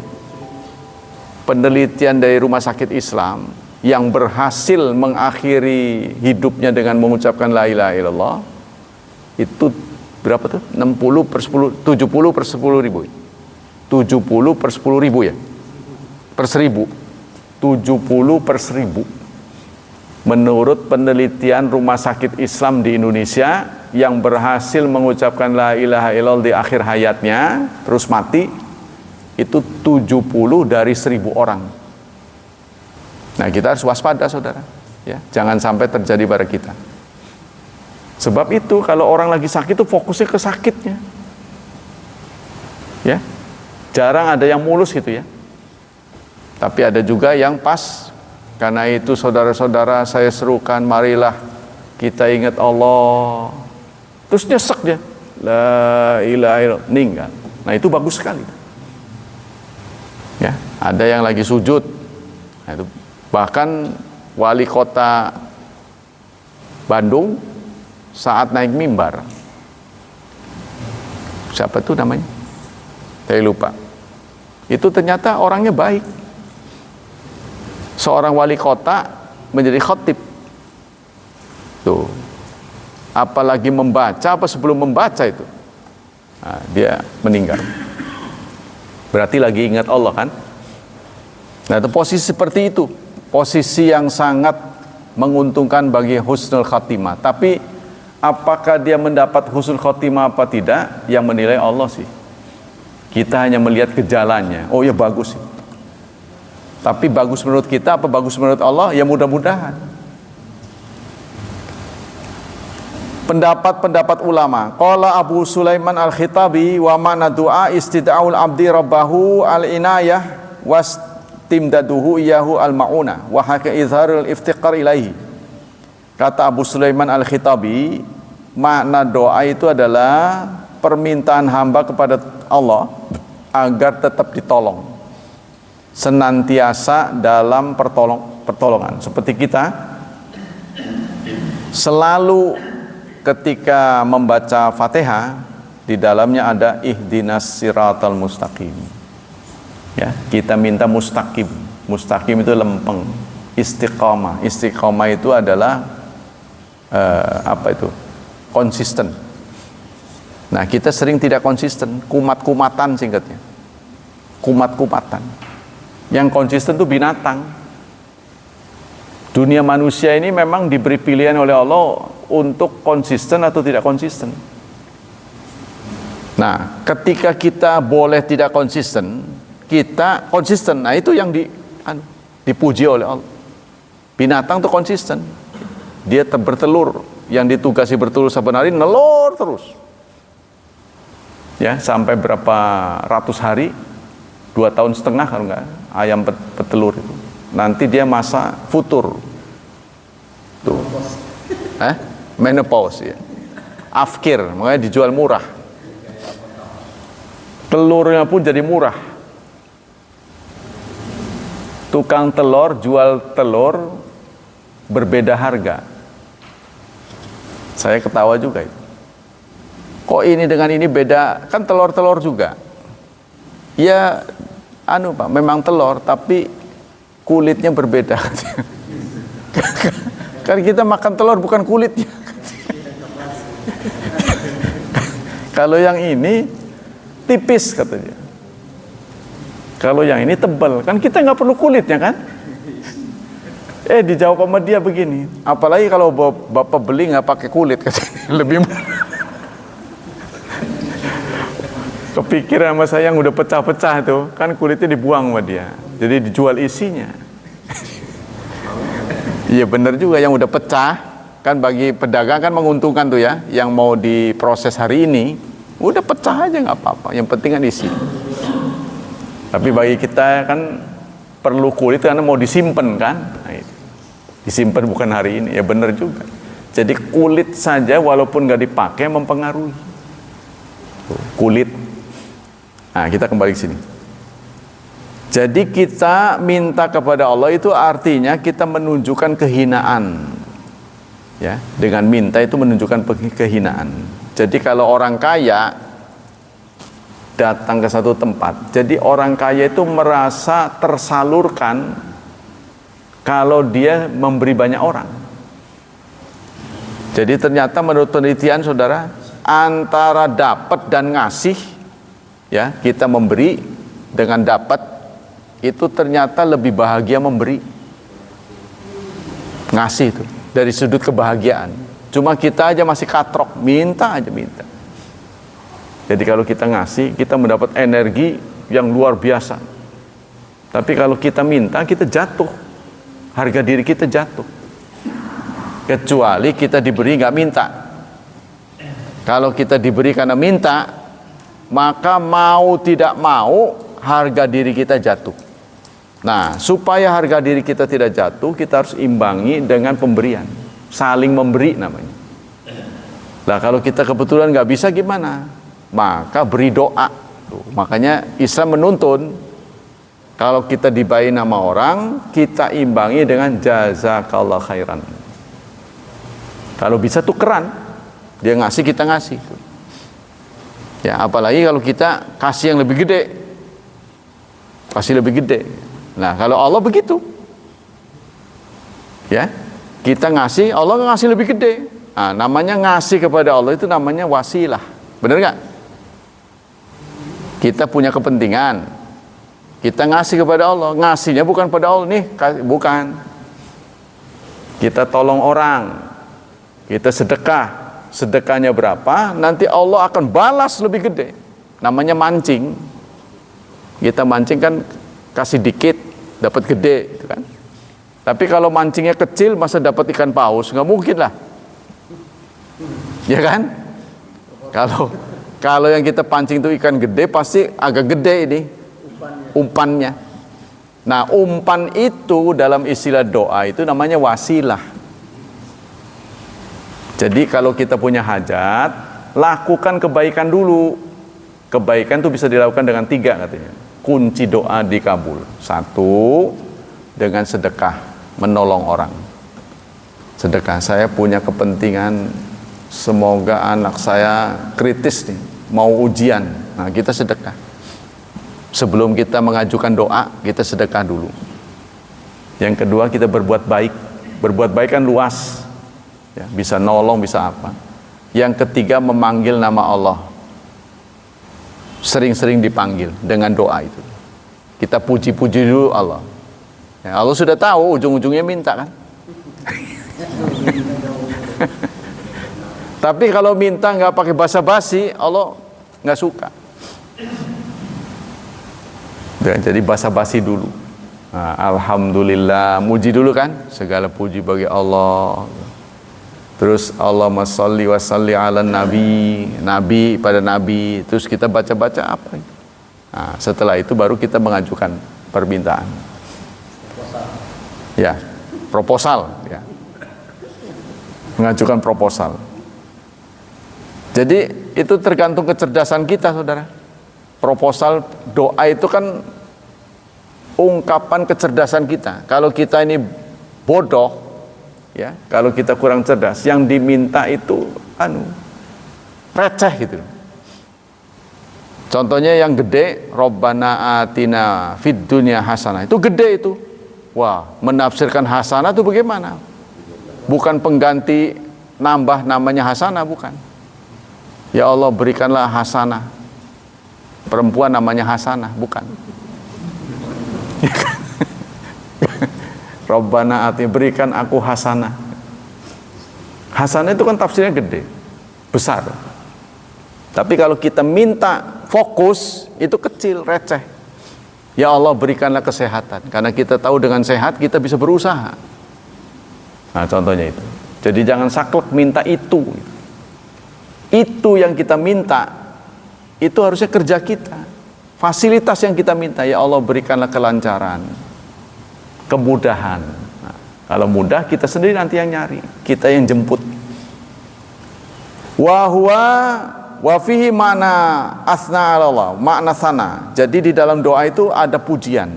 Penelitian dari rumah sakit Islam yang berhasil mengakhiri hidupnya dengan mengucapkan la ilaha illallah itu berapa tuh? 70/10.000 ya. Per 1000. 70/1000. Menurut penelitian rumah sakit Islam di Indonesia yang berhasil mengucapkan la ilaha illallah di akhir hayatnya terus mati itu 70 dari 1000 orang. Nah, kita harus waspada saudara ya, jangan sampai terjadi pada kita. Sebab itu kalau orang lagi sakit itu fokusnya ke sakitnya ya, jarang ada yang mulus gitu ya, tapi ada juga yang pas. Karena itu saudara-saudara saya serukan, marilah kita ingat Allah. Terus nyesek dia, la ilaha illallah, meninggal. Nah itu bagus sekali. Ya, ada yang lagi sujud. Nah, itu bahkan wali kota Bandung saat naik mimbar. Siapa itu namanya? Saya lupa. Itu ternyata orangnya baik. Seorang wali kota menjadi khatib. Tuh. Apalagi membaca, apa sebelum membaca itu. Nah, dia meninggal. Berarti lagi ingat Allah kan? Nah, itu posisi seperti itu. Posisi yang sangat menguntungkan bagi husnul khatimah. Tapi apakah dia mendapat husnul khatimah apa tidak? Yang menilai Allah sih. Kita hanya melihat gejalanya. Oh ya bagus sih. Tapi bagus menurut kita apa bagus menurut Allah? Ya mudah-mudahan. Pendapat-pendapat ulama. Qala Abu Sulaiman Al-Khitabi wa ma'na du'a istida'ul abdi rabbahu al-inayah wastimdaduhu iyahu al-ma'una wa haka izharul iftiqar ilaihi. Kata Abu Sulaiman Al-Khitabi, makna doa itu adalah permintaan hamba kepada Allah agar tetap ditolong, senantiasa dalam pertolongan. Seperti kita selalu ketika membaca Fatihah di dalamnya ada ihdinas siratal mustaqim. Ya, kita minta mustaqim. Mustaqim itu lempeng. Istiqamah. Istiqamah itu adalah konsisten. Nah, kita sering tidak konsisten, kumat-kumatan singkatnya. Kumat-kumatan. Yang konsisten itu binatang. Dunia manusia ini memang diberi pilihan oleh Allah untuk konsisten atau tidak konsisten. Nah, ketika kita boleh tidak konsisten, kita konsisten. Nah, itu yang dipuji oleh Allah. Binatang itu konsisten. Dia bertelur. Yang ditugasi bertelur saben hari, nelur terus. Ya, sampai berapa ratus hari, 2,5 tahun kalau enggak, ayam petelur itu. Nanti dia masa futur. Tuh. Menopause ya. Afkir, makanya dijual murah. Telurnya pun jadi murah. Tukang telur jual telur berbeda harga. Saya ketawa juga itu. Kok ini dengan ini beda? Kan telur-telur juga. Ya, Pak, memang telur, tapi kulitnya berbeda. Kan kita makan telur bukan kulitnya. Kalau yang ini tipis katanya. Kalau yang ini tebal, kan kita nggak perlu kulitnya kan? Dijawab sama dia begini. Apalagi kalau bapak beli nggak pakai kulit, katanya. Lebih kepikiran sama saya yang udah pecah-pecah tuh, kan kulitnya dibuang sama dia. Jadi dijual isinya. Iya benar juga, yang udah pecah kan bagi pedagang kan menguntungkan tuh ya. Yang mau diproses hari ini udah pecah aja nggak apa-apa. Yang penting kan isi. Tapi bagi kita kan perlu kulit karena mau disimpan kan. Nah, disimpan bukan hari ini. Ya benar juga. Jadi kulit saja walaupun nggak dipakai mempengaruhi. Kulit. Nah, kita kembali ke sini. Jadi kita minta kepada Allah itu artinya kita menunjukkan kehinaan. Ya, dengan minta itu menunjukkan kehinaan. Jadi kalau orang kaya datang ke satu tempat, jadi orang kaya itu merasa tersalurkan kalau dia memberi banyak orang. Jadi ternyata menurut penelitian saudara, antara dapat dan ngasih, ya, kita memberi dengan dapat, itu ternyata lebih bahagia memberi. Ngasih itu dari sudut kebahagiaan. Cuma kita aja masih katrok, minta aja minta. Jadi kalau kita ngasih, kita mendapat energi yang luar biasa. Tapi kalau kita minta, kita jatuh. Harga diri kita jatuh. Kecuali kita diberi nggak minta. Kalau kita diberi karena minta, maka mau tidak mau harga diri kita jatuh. Nah, supaya harga diri kita tidak jatuh, kita harus imbangi dengan pemberian. Saling memberi namanya. Nah, kalau kita kebetulan nggak bisa gimana? Maka beri doa. Tuh, makanya Islam menuntun, kalau kita dibayar nama orang, kita imbangi dengan jazakallah khairan. Kalau bisa tukeran, dia ngasih, kita ngasih. Ya, apalagi kalau kita kasih yang lebih gede. Kasih lebih gede. Nah, kalau Allah begitu. Ya, kita ngasih, Allah ngasih lebih gede. Nah, namanya ngasih kepada Allah itu namanya wasilah. Benar nggak? Kita punya kepentingan, kita ngasih kepada Allah. Ngasihnya bukan pada Allah nih, bukan. Kita tolong orang, kita sedekah. Sedekahnya berapa? Nanti Allah akan balas lebih gede. Namanya mancing. Kita mancing kan kasih dikit, dapat gede, gitu kan. Tapi kalau mancingnya kecil, masa dapat ikan paus? Nggak mungkin lah, ya kan? Kalau yang kita pancing itu ikan gede, pasti agak gede ini umpannya. Nah, umpan itu dalam istilah doa itu namanya wasilah. Jadi kalau kita punya hajat, lakukan kebaikan dulu. Kebaikan itu bisa dilakukan dengan 3 katanya. Kunci doa dikabul. 1, dengan sedekah, menolong orang. Sedekah, saya punya kepentingan, semoga anak saya kritis nih, mau ujian. Nah, kita sedekah. Sebelum kita mengajukan doa, kita sedekah dulu. Yang kedua, kita berbuat baik. Berbuat baik kan luas. Ya, bisa nolong, bisa apa. Yang ketiga, memanggil nama Allah. Sering-sering dipanggil dengan doa itu. Kita puji-puji dulu Allah. Ya, Allah sudah tahu ujung-ujungnya minta kan. Tapi kalau minta nggak pakai basa-basi, Allah nggak suka. Jadi basa-basi dulu. Nah, alhamdulillah, muji dulu kan. Segala puji bagi Allah. Terus Allahumma sholli wa salli ala nabi, nabi pada nabi. Terus kita baca-baca apa? Nah, setelah itu baru kita mengajukan permintaan. Ya, proposal. Ya. Mengajukan proposal. Jadi itu tergantung kecerdasan kita, saudara. Proposal doa itu kan ungkapan kecerdasan kita. Kalau kita ini bodoh, ya, kalau kita kurang cerdas, yang diminta itu receh gitu. Contohnya yang gede, Rabbana atina fid dunya hasanah. Itu gede itu. Wah, menafsirkan hasanah itu bagaimana? Bukan pengganti nambah namanya hasanah, bukan. Ya Allah, berikanlah hasanah. Perempuan namanya hasanah, bukan. Rabbana atina, berikan aku hasanah. Hasanah itu kan tafsirnya gede, besar. Tapi kalau kita minta fokus, itu kecil, receh. Ya Allah, berikanlah kesehatan. Karena kita tahu dengan sehat kita bisa berusaha. Nah, contohnya itu. Jadi jangan saklek minta itu. Itu yang kita minta, itu harusnya kerja kita. Fasilitas yang kita minta, ya Allah, berikanlah kelancaran, kemudahan. Nah, kalau mudah kita sendiri nanti yang nyari, kita yang jemput. Wa huwa wa fihi makna asna 'ala Allah, makna sana. Jadi di dalam doa itu ada pujian.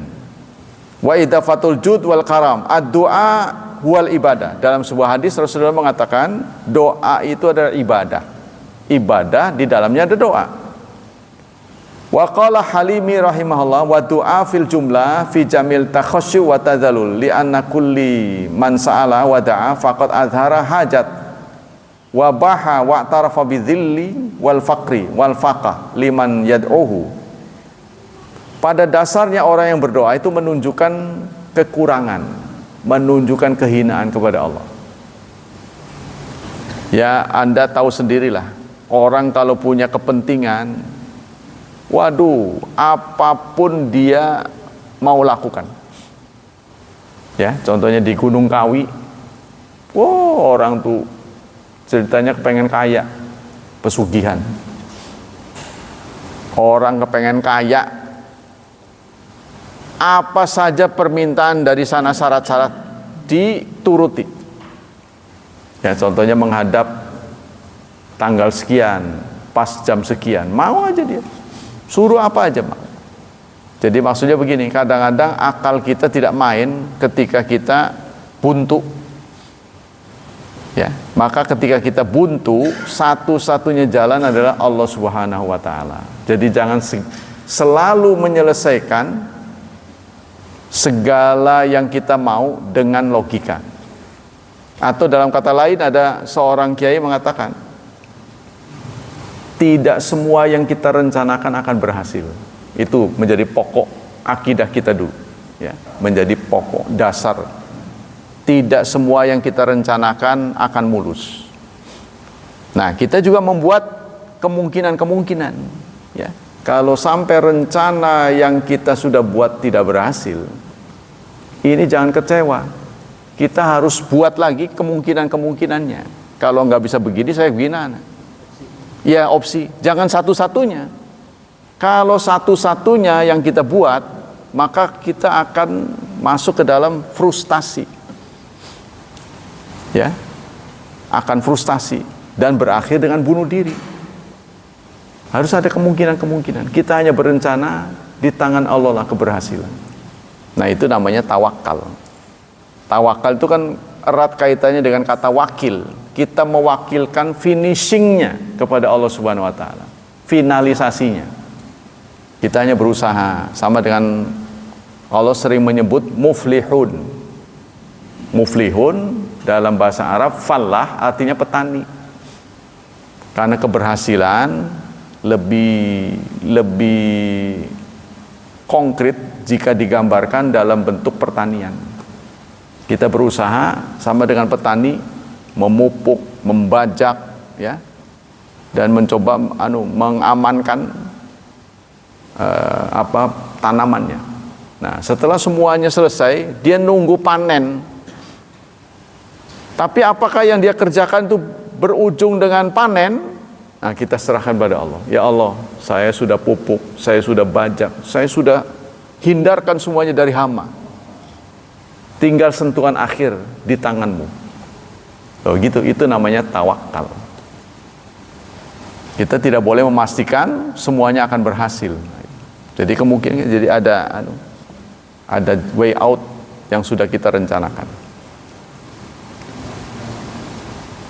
Wa idafatul jud wal karam. Ad-du'a huwal ibadah. Dalam sebuah hadis Rasulullah mengatakan doa itu adalah ibadah. Ibadah di dalamnya ada doa. Wa qala Halimi rahimahullah wa du'a fil jumlah fi jamil takhasyu wa tadzallul li anna kulli man sa'ala wa da'a faqad azhara hajat wa baha wa tarafa bi dhilli wal faqri wal faqah liman yad'uhu. Pada dasarnya orang yang berdoa itu menunjukkan kekurangan, menunjukkan kehinaan kepada Allah. Ya, Anda tahu sendirilah, orang kalau punya kepentingan, waduh, apapun dia mau lakukan. Ya, contohnya di Gunung Kawi, wow, orang tuh ceritanya kepengen kaya, pesugihan. Orang kepengen kaya, apa saja permintaan dari sana syarat-syarat dituruti. Ya, contohnya menghadap tanggal sekian, pas jam sekian, mau aja dia. Suruh apa aja, Pak. Jadi maksudnya begini, kadang-kadang akal kita tidak main ketika kita buntu. Ya, maka ketika kita buntu, satu-satunya jalan adalah Allah Subhanahu wa taala. Jadi jangan selalu menyelesaikan segala yang kita mau dengan logika. Atau dalam kata lain ada seorang kiai mengatakan, tidak semua yang kita rencanakan akan berhasil. Itu menjadi pokok akidah kita dulu, ya, menjadi pokok dasar. Tidak semua yang kita rencanakan akan mulus. Nah, kita juga membuat kemungkinan-kemungkinan, ya. Kalau sampai rencana yang kita sudah buat tidak berhasil, ini jangan kecewa. Kita harus buat lagi kemungkinan-kemungkinannya. Kalau nggak bisa begini, saya begini. Ya, opsi, jangan satu-satunya. Kalau satu-satunya yang kita buat, maka kita akan masuk ke dalam frustasi. Ya, akan frustasi dan berakhir dengan bunuh diri. Harus ada kemungkinan-kemungkinan. Kita hanya berencana, di tangan Allah lah keberhasilan. Nah, itu namanya tawakal. Tawakal itu kan erat kaitannya dengan kata wakil. Kita mewakilkan finishingnya kepada Allah Subhanahu wa taala, finalisasinya. Kita hanya berusaha, sama dengan Allah sering menyebut muflihun. Muflihun dalam bahasa Arab, fallah artinya petani. Karena keberhasilan lebih konkret jika digambarkan dalam bentuk pertanian. Kita berusaha sama dengan petani, memupuk, membajak, ya, dan mencoba mengamankan tanamannya. Nah, setelah semuanya selesai, dia nunggu panen. Tapi apakah yang dia kerjakan itu berujung dengan panen? Nah, kita serahkan pada Allah. Ya Allah, saya sudah pupuk, saya sudah bajak, saya sudah hindarkan semuanya dari hama. Tinggal sentuhan akhir di tanganmu. Oh gitu, itu namanya tawakal. Kita tidak boleh memastikan semuanya akan berhasil. Jadi kemungkinan ada way out yang sudah kita rencanakan.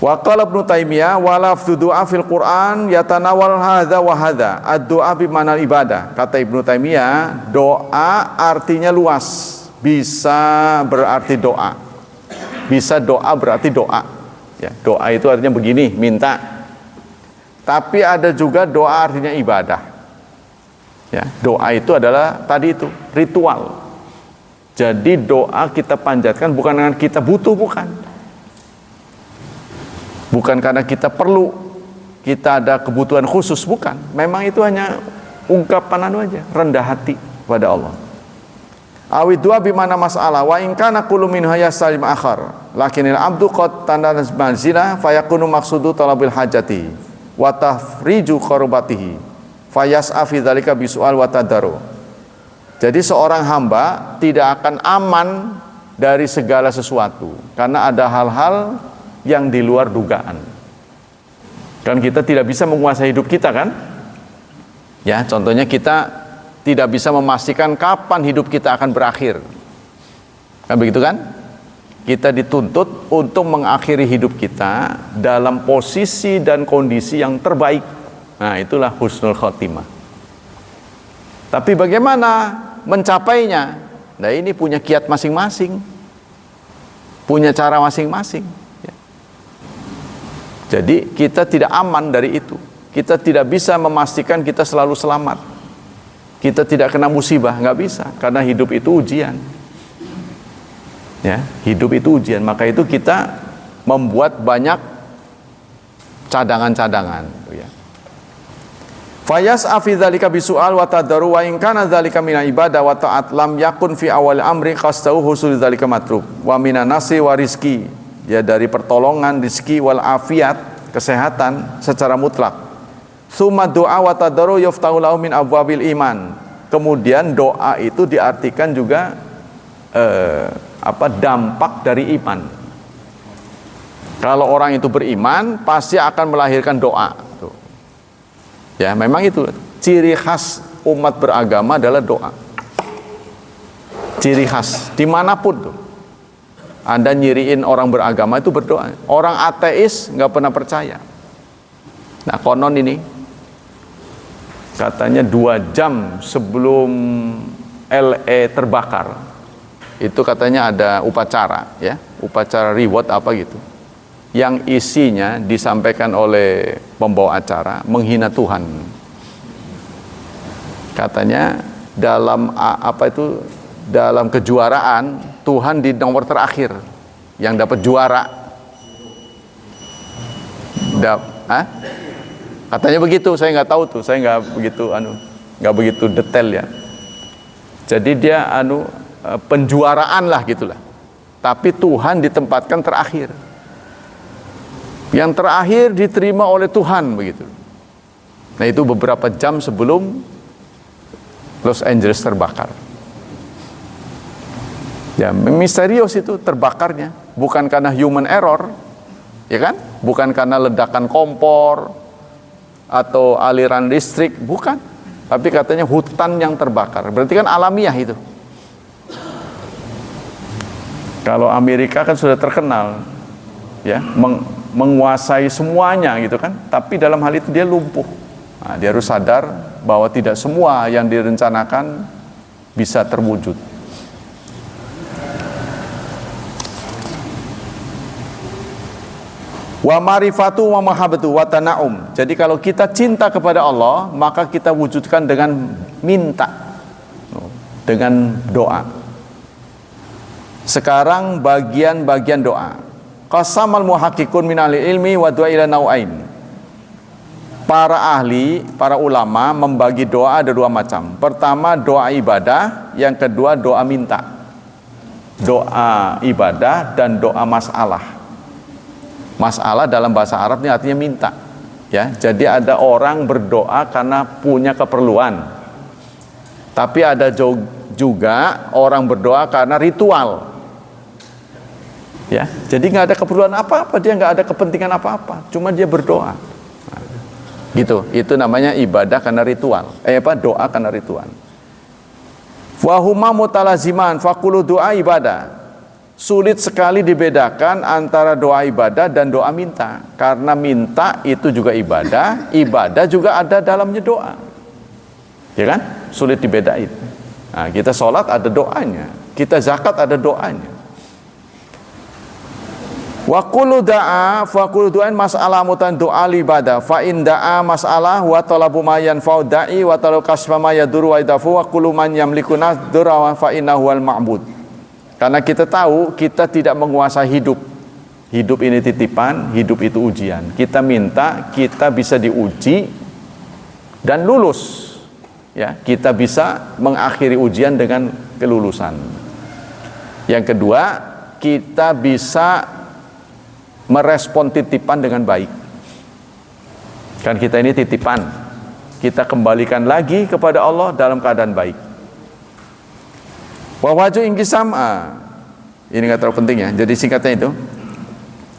Wa qala Ibnu Taimiyah wa lafdzu du'a fil Qur'an yatanawal hadza wa hadza. Ad-du'a bi ma'na ibadah. Kata Ibnu Taimiyah, doa artinya luas. Bisa berarti doa. Bisa doa berarti doa. Ya, doa itu artinya begini, minta. Tapi ada juga doa artinya ibadah. Ya, doa itu adalah tadi itu ritual. Jadi doa kita panjatkan bukan dengan kita butuh, bukan. Bukan karena kita perlu, kita ada kebutuhan khusus, bukan. Memang itu hanya ungkapan aja, rendah hati pada Allah. Awid dua bimana masalah wa in kana kullu minha yasalim akhar lakinil abdu qad tanaz manzila fayakunu maqsudu talabil hajati wa tafriju qurbatihi fayas'a fi dzalika bisual wa tadaru. Jadi seorang hamba tidak akan aman dari segala sesuatu karena ada hal-hal yang di luar dugaan. Kan kita tidak bisa menguasai hidup kita kan? Ya, contohnya kita tidak bisa memastikan kapan hidup kita akan berakhir. Kan begitu kan? Kita dituntut untuk mengakhiri hidup kita dalam posisi dan kondisi yang terbaik. Nah, itulah husnul khotimah. Tapi bagaimana mencapainya? Nah, ini punya kiat masing-masing. Punya cara masing-masing. Ya. Jadi kita tidak aman dari itu. Kita tidak bisa memastikan kita selalu selamat. Kita tidak kena musibah, nggak bisa. Karena hidup itu ujian. Ya, hidup itu ujian. Maka itu kita membuat banyak cadangan-cadangan. Ya. Fayas'a fi dzalika bisu'al wa tadarru wa in kana dzalika min ibadah wa ta'at lam yakun fi awal amri qastau husul dzalika matrub wa minan nasi wa rizki, ya dari pertolongan, rizki wal afiat, kesehatan secara mutlak. Summa doa wa tadarru yuftahu lahu min abwabil iman. Kemudian doa itu diartikan juga dampak dari iman. Kalau orang itu beriman pasti akan melahirkan doa. Tuh. Ya, memang itu ciri khas umat beragama adalah doa. Ciri khas dimanapun tuh. Anda nyiriin orang beragama itu berdoa. Orang ateis nggak pernah percaya. Nah, konon ini katanya 2 jam sebelum LE terbakar itu katanya ada upacara, ya, upacara reward apa gitu, yang isinya disampaikan oleh pembawa acara menghina Tuhan. Katanya dalam kejuaraan Tuhan di nomor terakhir yang dapat juara. Katanya begitu, saya nggak tahu tuh, saya nggak begitu detail ya. Jadi dia penjuaraan lah gitulah. Tapi Tuhan ditempatkan terakhir. Yang terakhir diterima oleh Tuhan begitu. Nah, itu beberapa jam sebelum Los Angeles terbakar. Ya, misterius itu terbakarnya, bukan karena human error, ya kan? Bukan karena ledakan kompor atau aliran listrik, bukan. Tapi katanya hutan yang terbakar. Berarti kan alamiah itu. Kalau Amerika kan sudah terkenal, ya, menguasai semuanya gitu kan. Tapi dalam hal itu dia lumpuh. Nah, dia harus sadar bahwa tidak semua yang direncanakan bisa terwujud. Wa marifatu wa mahabbatu wa tana'um. Jadi kalau kita cinta kepada Allah, maka kita wujudkan dengan minta, dengan doa. Sekarang bagian-bagian doa. Qasamal muhaqqiqun min ahli ilmi wa du'a ila nau'ain. Para ahli, para ulama membagi doa ada 2 macam. Pertama doa ibadah, yang kedua doa minta. Doa ibadah dan doa masalah. Masalah dalam bahasa Arab ini artinya minta, ya. Jadi ada orang berdoa karena punya keperluan, tapi ada juga orang berdoa karena ritual, ya. Jadi nggak ada keperluan apa-apa, dia nggak ada kepentingan apa-apa, cuma dia berdoa, nah, gitu. Itu namanya ibadah karena ritual, doa karena ritual. Wahuma mutalaziman, fakulu doa ibadah. Sulit sekali dibedakan antara doa ibadah dan doa minta. Karena minta itu juga ibadah, ibadah juga ada dalamnya doa. Ya kan? Sulit dibedain. Nah, kita sholat ada doanya, kita zakat ada doanya. Wa kullu da'a fa kullu du'ain mas'alah mutan doa ibadah. Fa in da'a mas'alah wa talabu ma yanfa'u da'i wa talabu kasfa ma yadurru wa idafu wa kullu man yamliku nadra fa innahu wal ma'bud. Karena kita tahu kita tidak menguasai hidup. Hidup ini titipan, hidup itu ujian. Kita minta kita bisa diuji dan lulus. Ya, kita bisa mengakhiri ujian dengan kelulusan. Yang kedua, kita bisa merespon titipan dengan baik. Kan kita ini titipan. Kita kembalikan lagi kepada Allah dalam keadaan baik. Wawaju ingkisam, ini nggak terlalu penting ya. Jadi singkatnya itu.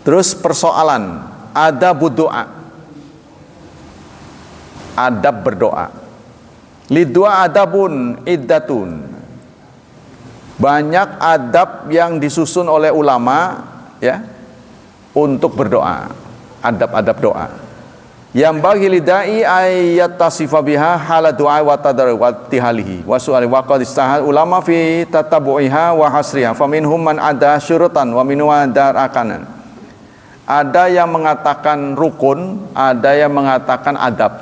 Terus persoalan ada doa. adab berdoa. Lidua adabun iddatun. Banyak adab yang disusun oleh ulama ya untuk berdoa. Adab-adab doa. Yang bagi lidai ayat tasifa biha hala doa wa tadarru wa tihalihi wa su'ali wa qad istahal ulama fi tatabu'iha wa hasriha faminhum man ada syurutan wa minhum ada akanan. Ada yang mengatakan rukun, ada yang mengatakan adab.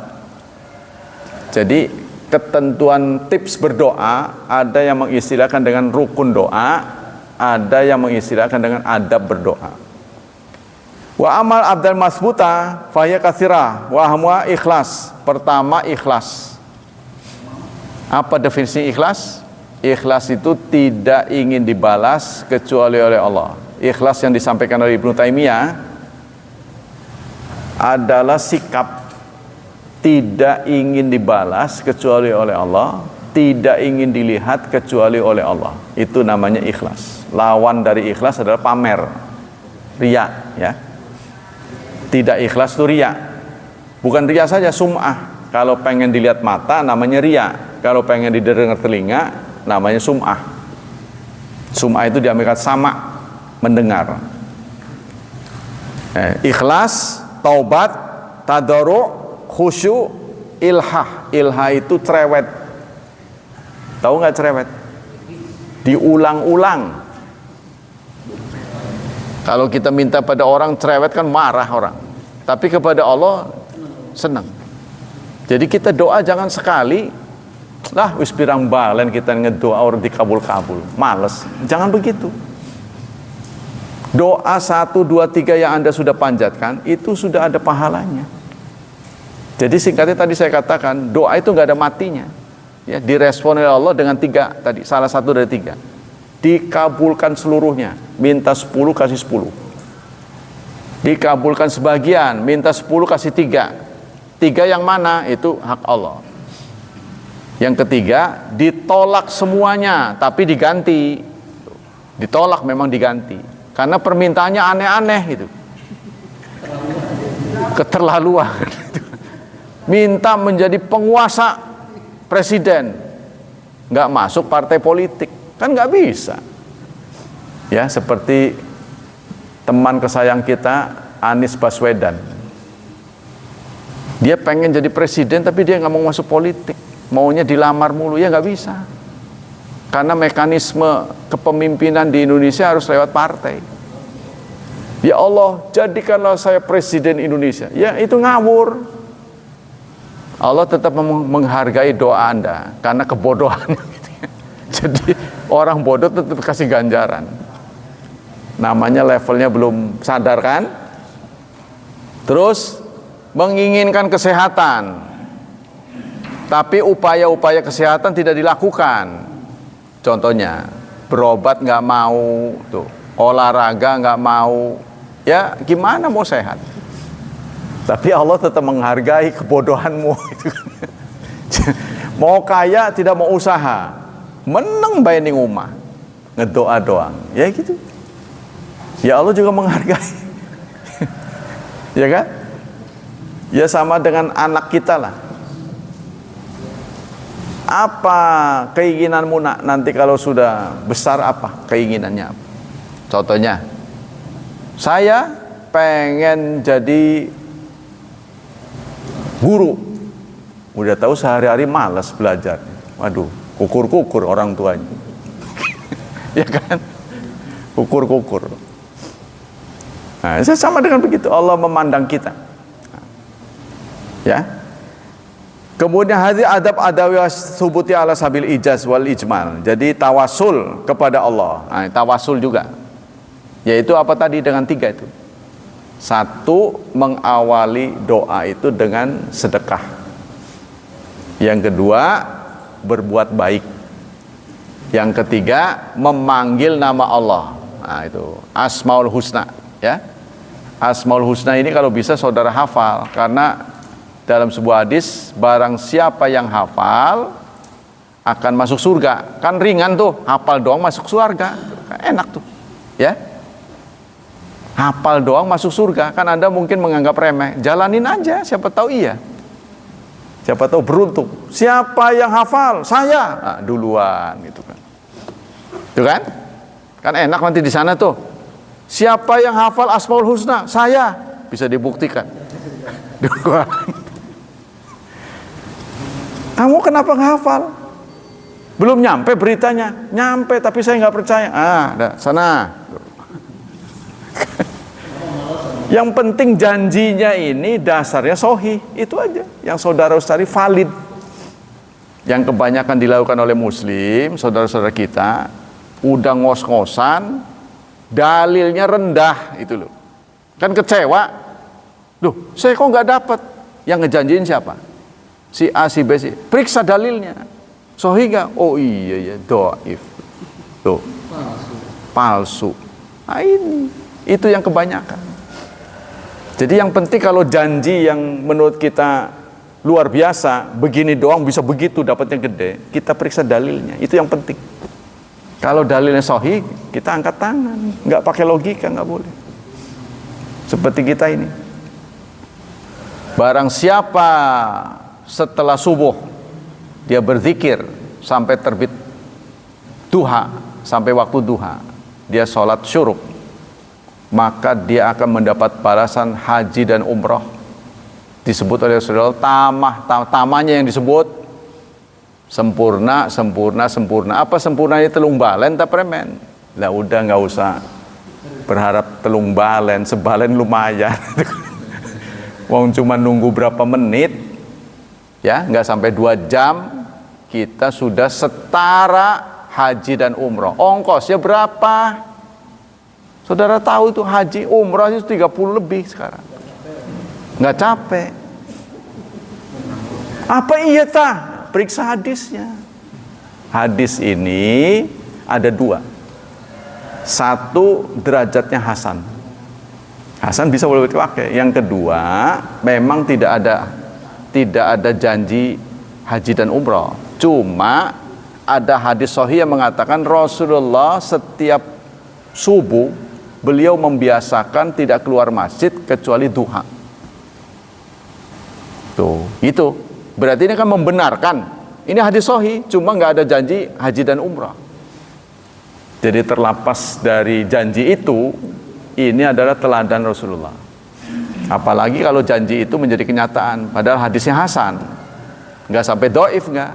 Jadi ketentuan tips berdoa ada yang mengistilahkan dengan rukun doa, ada yang mengistilahkan dengan adab berdoa. Wa amal abdal masbuta fahya katsirah wa hamwa ikhlas. Pertama ikhlas. Apa definisi ikhlas? Ikhlas itu tidak ingin dibalas kecuali oleh Allah. Ikhlas yang disampaikan oleh Ibnu Taimiyah adalah sikap tidak ingin dibalas kecuali oleh Allah, tidak ingin dilihat kecuali oleh Allah. Itu namanya ikhlas. Lawan dari ikhlas adalah pamer, riya, ya. Tidak ikhlas itu riya. Bukan riya saja, sum'ah. Kalau pengen dilihat mata namanya riya. Kalau pengen didengar telinga namanya sum'ah. Sum'ah itu diambilkan sama, mendengar. Ikhlas, taubat, tadarru', khusyu, ilhah. Ilhah itu cerewet. Tahu nggak cerewet? Diulang-ulang. Kalau kita minta pada orang cerewet kan marah orang. Tapi kepada Allah senang. Jadi kita doa jangan sekali lah wis pirang balen kita ngedoa orang dikabul-kabul. Males. Jangan begitu. Doa 1, 2, 3 yang Anda sudah panjatkan itu sudah ada pahalanya. Jadi singkatnya tadi saya katakan doa itu nggak ada matinya. Ya, direspon oleh Allah dengan 3 tadi, salah satu dari 3. Dikabulkan seluruhnya, minta 10 kasih 10. Dikabulkan sebagian, minta 10 kasih 3. 3 yang mana? Itu hak Allah. Yang ketiga, ditolak semuanya tapi diganti. Ditolak memang diganti. Karena permintaannya aneh-aneh gitu. Keterlaluan. Minta menjadi penguasa presiden, nggak masuk partai politik, kan nggak bisa. Ya seperti teman kesayang kita Anies Baswedan, dia pengen jadi presiden tapi dia nggak mau masuk politik, maunya dilamar mulu, ya nggak bisa. Karena mekanisme kepemimpinan di Indonesia harus lewat partai. Ya Allah, jadikanlah saya presiden Indonesia. Ya itu ngawur. Allah tetap menghargai doa Anda karena kebodohan. Jadi orang bodoh tetap kasih ganjaran. Namanya levelnya belum sadar kan? Terus menginginkan kesehatan, tapi upaya-upaya kesehatan tidak dilakukan. Contohnya berobat nggak mau, tuh olahraga nggak mau, ya gimana mau sehat? Tapi Allah tetap menghargai kebodohanmu. Mau kaya tidak mau usaha, menang bayi umah, ngedoa doang, ya gitu. Ya Allah juga menghargai, ya kan? Ya sama dengan anak kita lah. Apa keinginanmu nak nanti kalau sudah besar, apa keinginannya? Contohnya, saya pengen jadi guru. Udah tahu sehari-hari malas belajar. Waduh, kukur-kukur orang tuanya. Ya kan? Kukur-kukur. Nah, sama dengan begitu Allah memandang kita. Ya. Kemudian hadis adab adawi subuti ala sabil ijaz wal ijmal. Jadi tawasul kepada Allah. Nah, tawasul juga. Yaitu apa tadi dengan 3 itu? 1, mengawali doa itu dengan sedekah. Yang kedua, berbuat baik. Yang ketiga, memanggil nama Allah. Nah, itu Asmaul Husna, ya. Asmaul Husna ini kalau bisa saudara hafal, karena dalam sebuah hadis, barang siapa yang hafal akan masuk surga. Kan ringan tuh, hafal doang masuk surga. Enak tuh, ya. Hafal doang masuk surga, kan Anda mungkin menganggap remeh. Jalanin aja, siapa tahu iya. Siapa tahu beruntung. Siapa yang hafal? Saya. Nah, duluan gitu kan. Itu kan? Kan enak nanti di sana tuh. Siapa yang hafal Asmaul Husna? Saya. Bisa dibuktikan. Duluan. Kamu kenapa nggak hafal? Belum nyampe beritanya. Nyampe tapi saya nggak percaya. Dah, sana. Yang penting janjinya ini dasarnya sahih, itu aja. Yang saudara cari valid. Yang kebanyakan dilakukan oleh muslim, saudara-saudara kita, udah ngos-ngosan, dalilnya rendah, itu loh. Kan kecewa. Loh, saya kok nggak dapat? Yang ngejanjiin siapa? Si A, si B, si. Periksa dalilnya. Sahih nggak? Oh iya, dhaif. Tuh. Palsu. Nah ini, itu yang kebanyakan. Jadi yang penting kalau janji yang menurut kita luar biasa, begini doang bisa begitu dapatnya gede, kita periksa dalilnya, itu yang penting. Kalau dalilnya sahih, kita angkat tangan, nggak pakai logika, nggak boleh. Seperti kita ini. Barang siapa setelah subuh dia berzikir sampai terbit duha, sampai waktu duha, dia sholat syuruk, maka dia akan mendapat balasan haji dan umroh. Disebut oleh Rasulullah tamanya yang disebut sempurna. Apa sempurnanya? Telung balen tak premen. Lah udah nggak usah berharap telung balen, sebalen lumayan. Wong cuma nunggu berapa menit, ya nggak sampai 2 jam kita sudah setara haji dan umroh. Ongkosnya berapa? Saudara tahu itu haji umrah itu 30 lebih sekarang. Nggak capek. Apa iya tah? Periksa hadisnya. Hadis ini ada 2. 1 derajatnya hasan. Hasan bisa boleh dipakai. Yang kedua, memang tidak ada janji haji dan umrah. Cuma ada hadis sahih yang mengatakan Rasulullah setiap subuh beliau membiasakan tidak keluar masjid kecuali duha. Tuh, itu. Berarti ini kan membenarkan. Ini hadis sahih, cuma nggak ada janji haji dan umrah. Jadi terlepas dari janji itu, ini adalah teladan Rasulullah. Apalagi kalau janji itu menjadi kenyataan, padahal hadisnya hasan. Nggak sampai dhaif, nggak.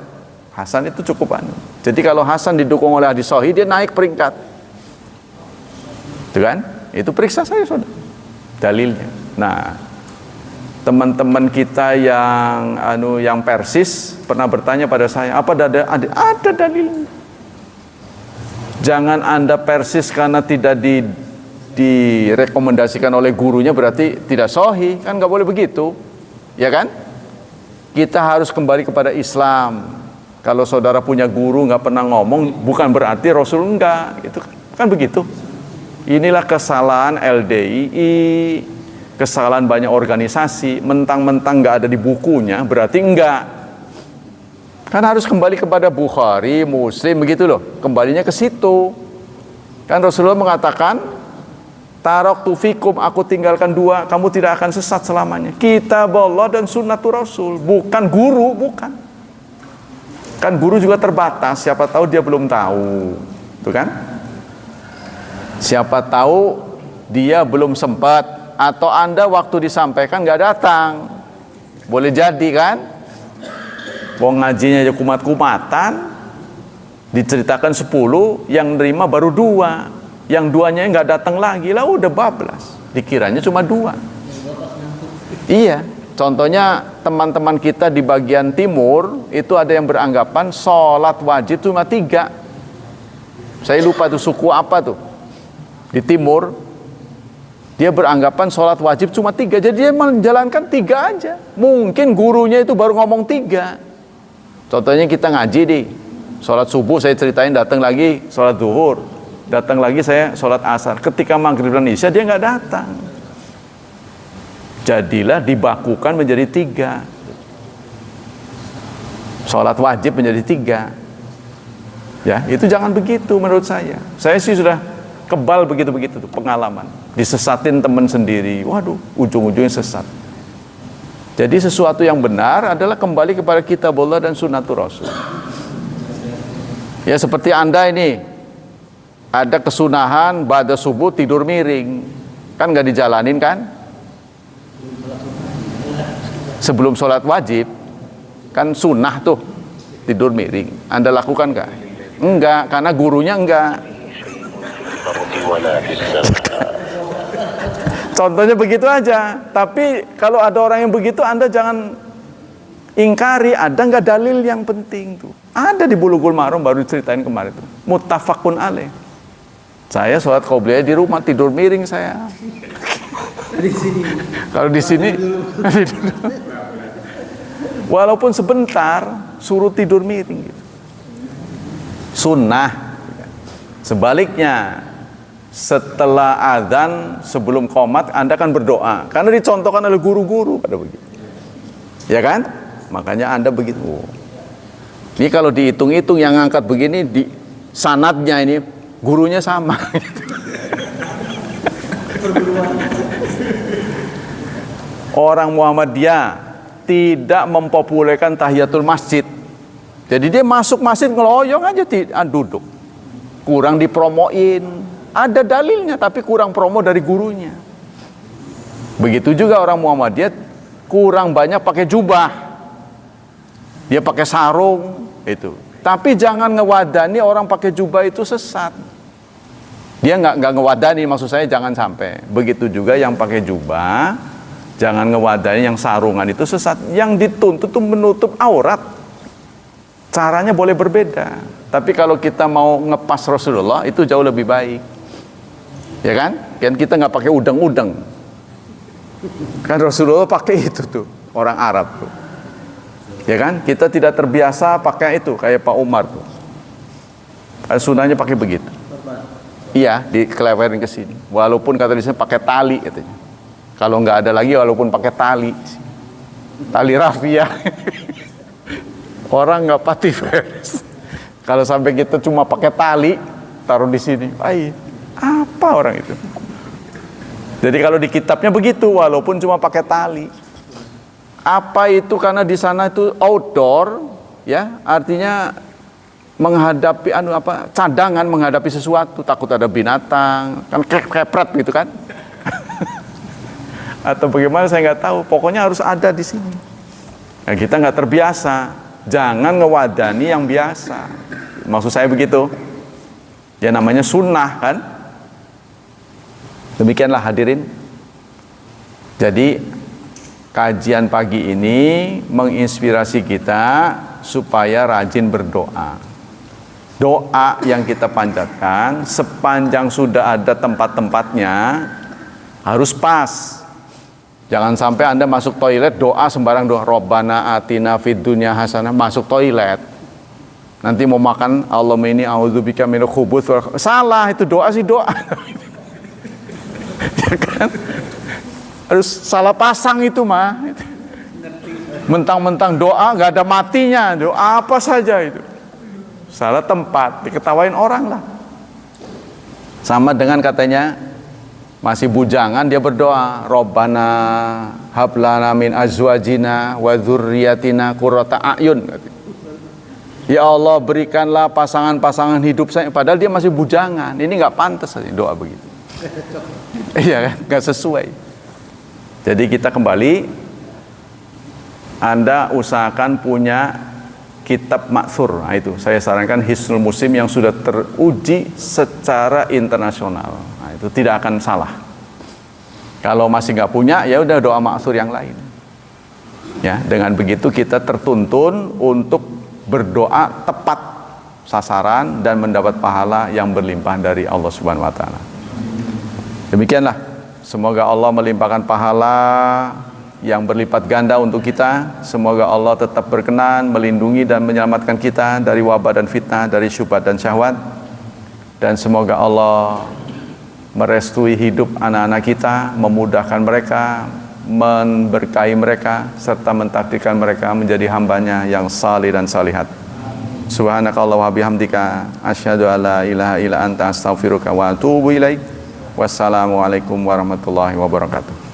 Hasan itu cukup anu. Jadi kalau hasan didukung oleh hadis sahih, dia naik peringkat. Itu kan? Itu periksa saya saudara dalilnya. Nah, teman-teman kita yang Persis pernah bertanya pada saya, apa ada dalilnya? Jangan Anda Persis karena tidak direkomendasikan oleh gurunya berarti tidak sahih, kan nggak boleh begitu, ya kan? Kita harus kembali kepada Islam. Kalau saudara punya guru nggak pernah ngomong, bukan berarti Rasul enggak, itu kan begitu. Inilah kesalahan LDII, kesalahan banyak organisasi, mentang-mentang nggak ada di bukunya, berarti enggak. Kan harus kembali kepada Bukhari, Muslim, begitu loh. Kembalinya ke situ. Kan Rasulullah mengatakan, taraktu fikum, aku tinggalkan 2, kamu tidak akan sesat selamanya. Kitab Allah dan sunnatur Rasul, bukan guru, bukan. Kan guru juga terbatas, siapa tahu dia belum tahu, tuh kan? Siapa tahu dia belum sempat, atau Anda waktu disampaikan nggak datang, boleh jadi kan? Wong ngajinya aja kumat-kumatan, diceritakan 10, yang nerima baru 2, yang 2-nya nggak datang lagi, lah udah bablas, dikiranya cuma 2. Iya, contohnya teman-teman kita di bagian timur itu ada yang beranggapan sholat wajib cuma 3. Saya lupa tuh suku apa tuh. Di timur, dia beranggapan sholat wajib cuma 3, jadi dia menjalankan 3 aja. Mungkin gurunya itu baru ngomong 3. Contohnya kita ngaji di sholat subuh, saya ceritain datang lagi sholat zuhur, datang lagi saya sholat asar. Ketika maghrib dan isya dia nggak datang. Jadilah dibakukan menjadi 3. Sholat wajib menjadi 3. Ya, itu jangan begitu menurut saya. Saya sih sudah kebal begitu-begitu tuh pengalaman. Disesatin teman sendiri, waduh, ujung-ujungnya sesat. Jadi sesuatu yang benar adalah kembali kepada kitab Allah dan sunnatul Rasul. Ya seperti Anda ini, ada kesunahan ba'da subuh tidur miring, kan nggak dijalanin kan? Sebelum sholat wajib, kan sunnah tuh tidur miring. Anda lakukan nggak? Enggak, karena gurunya enggak. Contohnya begitu aja. Tapi kalau ada orang yang begitu, Anda jangan ingkari. Ada nggak dalil yang penting tuh? Ada di Bulughul Maram, baru ceritain kemarin tuh. Muttafaqun alaih. Saya sholat qobliyah di rumah, tidur miring saya. Di sini. Kalau di sini, walaupun sebentar, suruh tidur miring gitu. Sunnah. Sebaliknya, setelah adzan sebelum qomat Anda kan berdoa, karena dicontohkan oleh guru-guru pada begitu, ya kan? Makanya Anda begitu. Ini kalau dihitung-hitung yang ngangkat begini di sanadnya ini gurunya sama. Orang Muhammadiyah tidak mempopulerkan tahiyatul masjid. Jadi dia masuk masjid ngeloyong aja duduk. Kurang dipromoin. Ada dalilnya tapi kurang promo dari gurunya. Begitu juga orang Muhammadiyah kurang banyak pakai jubah. Dia pakai sarung itu. Tapi jangan ngewadani orang pakai jubah itu sesat. Dia nggak ngewadani, maksud saya jangan sampai. Begitu juga yang pakai jubah, jangan ngewadani yang sarungan itu sesat. Yang dituntut itu menutup aurat. Caranya boleh berbeda. Tapi kalau kita mau ngepas Rasulullah itu jauh lebih baik. Ya kan? Kan kita nggak pakai udang-udang. Kan Rasulullah pakai itu tuh, orang Arab tuh. Ya kan? Kita tidak terbiasa pakai itu kayak Pak Umar tuh. Sunahnya pakai begitu. Iya, dikelewerin ke sini. Walaupun kata di sini pakai tali katanya. Kalau nggak ada lagi walaupun pakai tali. Tali rafia. Orang nggak pati beres. Kalau sampai kita cuma pakai tali taruh di sini. Apa orang itu? Jadi kalau di kitabnya begitu, walaupun cuma pakai tali. Apa itu karena di sana itu outdoor, ya, artinya menghadapi cadangan menghadapi sesuatu, takut ada binatang, kan kepret gitu kan? Atau bagaimana saya nggak tahu. Pokoknya harus ada di sini. Nah, kita nggak terbiasa, jangan ngewadani yang biasa. Maksud saya begitu. Ya namanya sunnah kan? Demikianlah hadirin. Jadi kajian pagi ini menginspirasi kita supaya rajin berdoa. Doa yang kita panjatkan sepanjang sudah ada tempat-tempatnya harus pas. Jangan sampai Anda masuk toilet doa sembarang doa. Robbana atina fid dunya hasanah, masuk toilet. Nanti mau makan Allahumma inni a'udzubika minal khubuts. Salah itu doa sih doa. Ya kan? Harus salah pasang itu mah. Mentang-mentang doa nggak ada matinya, doa apa saja itu. Salah tempat, diketawain orang lah. Sama dengan katanya masih bujangan dia berdoa, Robbana hablana min azwajina wa dzurriyyatina qurrata a'yun. Ya Allah berikanlah pasangan-pasangan hidup saya, padahal dia masih bujangan. Ini nggak pantas doa begitu. Iya kan, nggak sesuai. Jadi kita kembali, Anda usahakan punya kitab maksur. Nah, itu saya sarankan Hisnul Muslim yang sudah teruji secara internasional. Nah, itu tidak akan salah. Kalau masih nggak punya, ya udah doa maksur yang lain. Ya, dengan begitu kita tertuntun untuk berdoa tepat sasaran dan mendapat pahala yang berlimpah dari Allah Subhanahu wa taala. Demikianlah, semoga Allah melimpahkan pahala yang berlipat ganda untuk kita. Semoga Allah tetap berkenan melindungi dan menyelamatkan kita dari wabah dan fitnah, dari syubhat dan syahwat. Dan semoga Allah merestui hidup anak-anak kita, memudahkan mereka, memberkahi mereka, serta mentakdirkan mereka menjadi hambanya yang salih dan salihat. Subhanakallah wa bihamdika asyhadu an la ilaha illa anta astaghfiruka wa atubu ilaik. Wassalamualaikum warahmatullahi wabarakatuh.